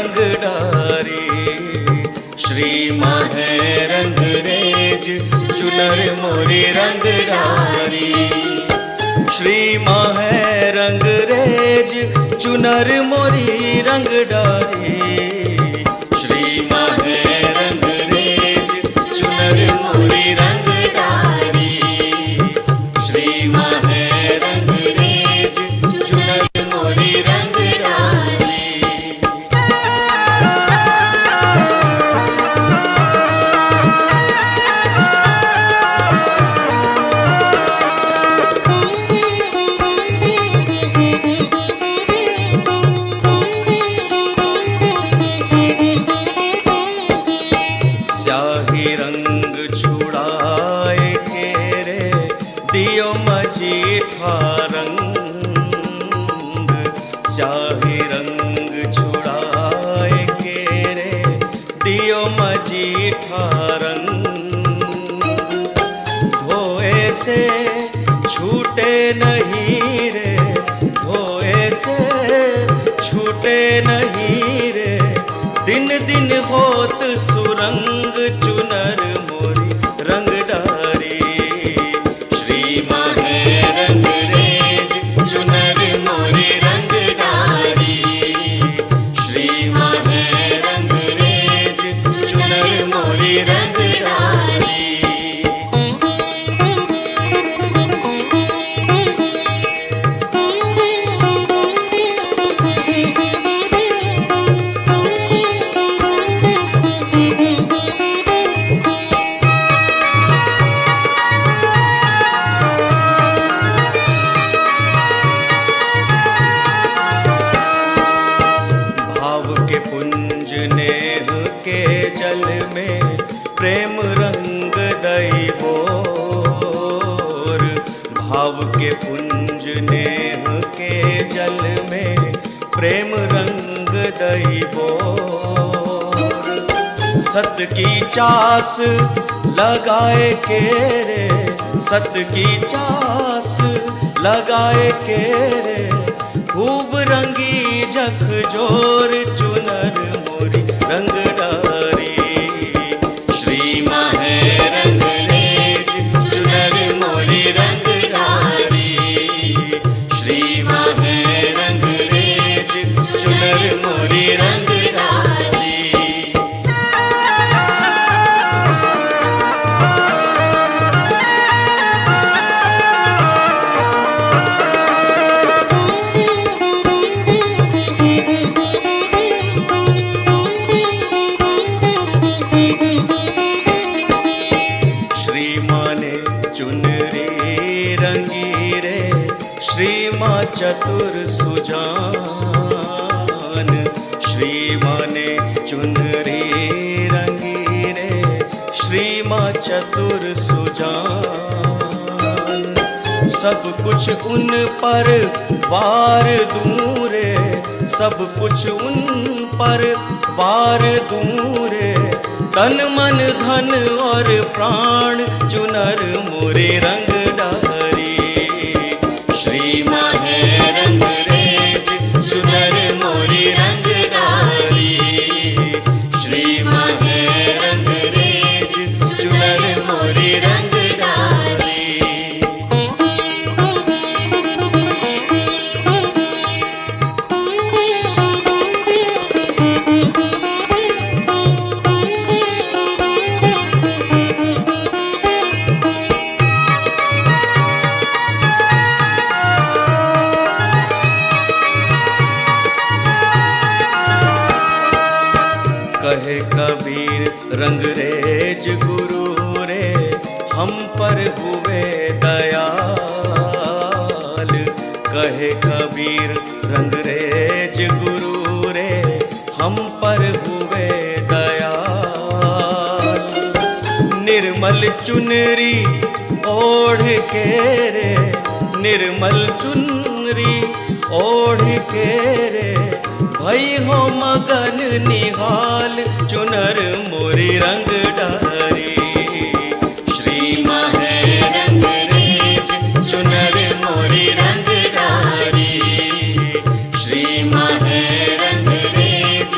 Speaker 4: रंग डारी। श्री माहे रंग रेज चुनर मोरी रंग डारी। श्री माहे रंग रेज चुनर मोरी रंग डारी। श्री माहे रंग रेज चुनर मोरी रंग डारी। श्री माहे रंग रेज चुनर मोरी रंग डारी। स्याही रंग छुड़ाए के रे दियो मजीठा रंग। स्याही रंग छुड़ाए के रे दियो मजीठा रंग। धोए से छूटे नहीं रे, धोए से छूटे नहीं रे। दिन दिन होत सुरंग चुनर मोरी रंग डारी। श्री माहे रंग रेज चुनर मोरी रंग डारी। श्री माहे रंग रेज चुनर मोरी रंग डारी। भाव के पुंज नेह के जल में प्रेम रंग दई बोर। भाव के पुंज नेह के जल में प्रेम रंग दई बोर। सत की चास लगाए के रे, सत की चास लगाए के रे। खूब रंगी जख जोर चुनर मोरी रंग डारी। श्री माहे रंग रेज चुनर मोरी रंग डारी। श्री माहे रंग रेज चुनर मोरी रंग डारी। श्री माँ ने चुनरी रंगी रे, श्री माँ चतुर सुजान। श्री माँ ने चुनरी रंगी रे, श्री माँ चतुर सुजान। सब कुछ उन पर वार दूं रे, सब कुछ उन पर वार दूं रे। तन मन धन और प्राण चुनर मोरे रंग डारी। श्री माहे रंग रेज चुनर मोरी रंग डारी। श्री माहे रंग रेज चुनर मोरी रंग डारी। कहे कबीर रंग रेज गुरु रे हम पर हुए दयाल। कहे कबीर रंग रेज गुरु रे हम पर हुए दयाल। निर्मल चुनरी ओढ़ के रे, निर्मल चुनरी ओढ़ के रे। भई हो मगन निहाल चुनर मोरी रंग डारी। श्री माहे रंग रेज चुनर मोरी रंग डारी। श्री माहे रंग रेज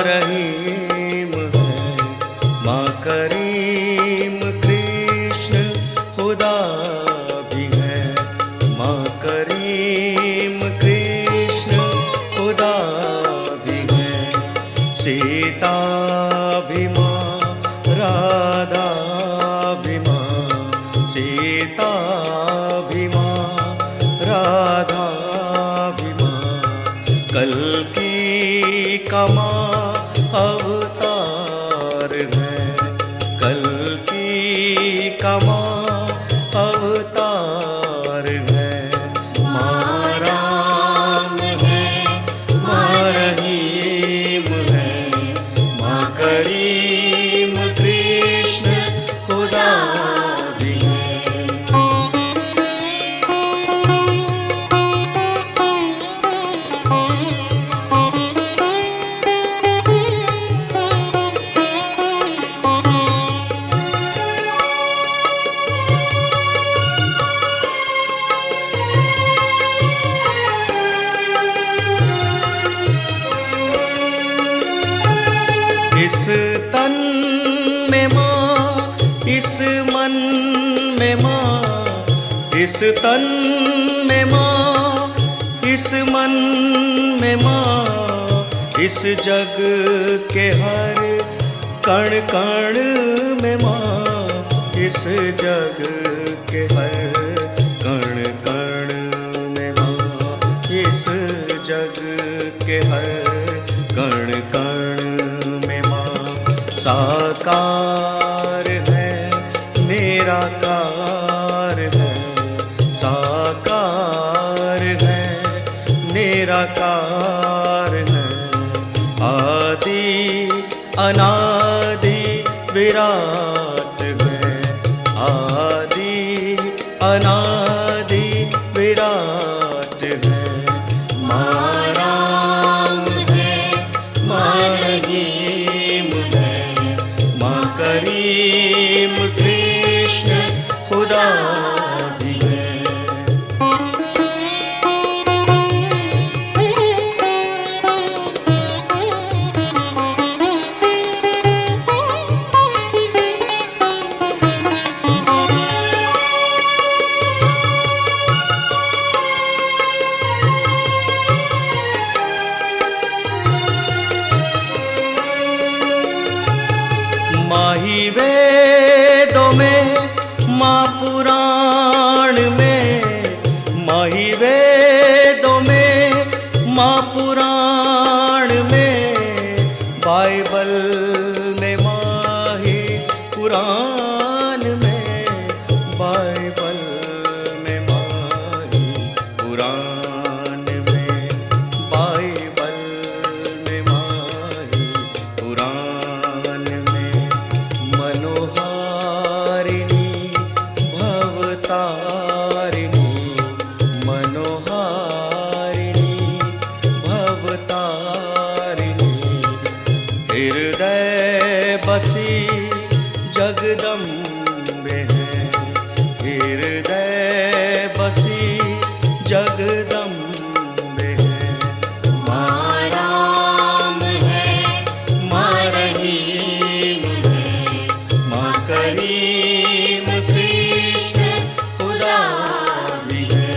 Speaker 4: रहीम है, माँ करीम कृष्ण खुदा भी है, माँ करीम कृष्ण खुदा भी है, सीता भी माँ, राधा भी माँ, सीता भी माँ, राधा भी माँ, कल की कमा अवतार है, कल की कमा अवतार है, माँ राम है, माँ रहीम है, माँ करीम कृष्ण खुदा भी है। इस तन में माँ, इस मन में माँ, इस तन में माँ, इस मन में माँ, इस जग के हर कण कण में माँ, इस जग के हर कण कण में माँ, इस जग के हर कण कण में माँ, साकार है, निराकार है, साकार है, निराकार है, आदि अनादि विराट है, आदि अनादि विराट है, माँ राम है, माँ रहीम है, माँ करीम कृष्ण खुदा भी है। माही वेदों में, माँ पुराण में, माही वेदों में, माँ पुराण में, बाइबल में माही पुराण में, बाइबल में माही पुराण में, बाइबल में माही पुराण में, मनोहारिणी भवतारिणी, मनोहारिणी भवतारिणी, हृदय बसी जगदम्बे है, हृदय बसी जगदम्बे है, माँ राम है, माँ रहीम है, माँ करीम कृष्ण खुदा भी है।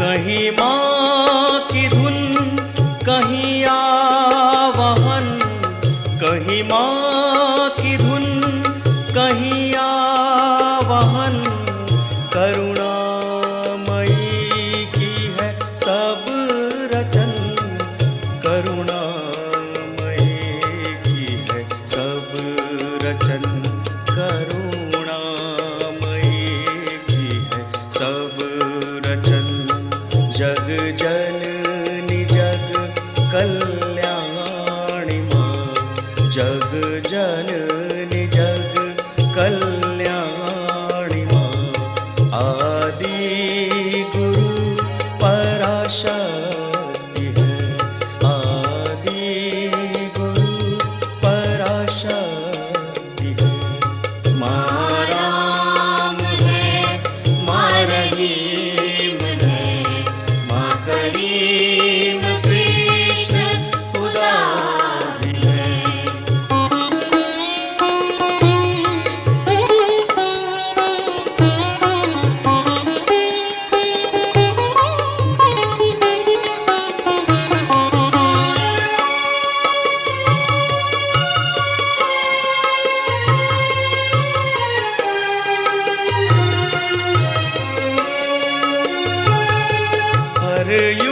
Speaker 4: कहीं माँ की धुन, कहीं आवाहन, कहीं माँ की धुन, कहीं आवाहन, करुणामयी की है सब रचन, करुणामयी की है सब रचन, करुणामयी की है सब रचन, जग जननी जग कल्याणी माँ, जग जननी जग कल्याणी माँ, हर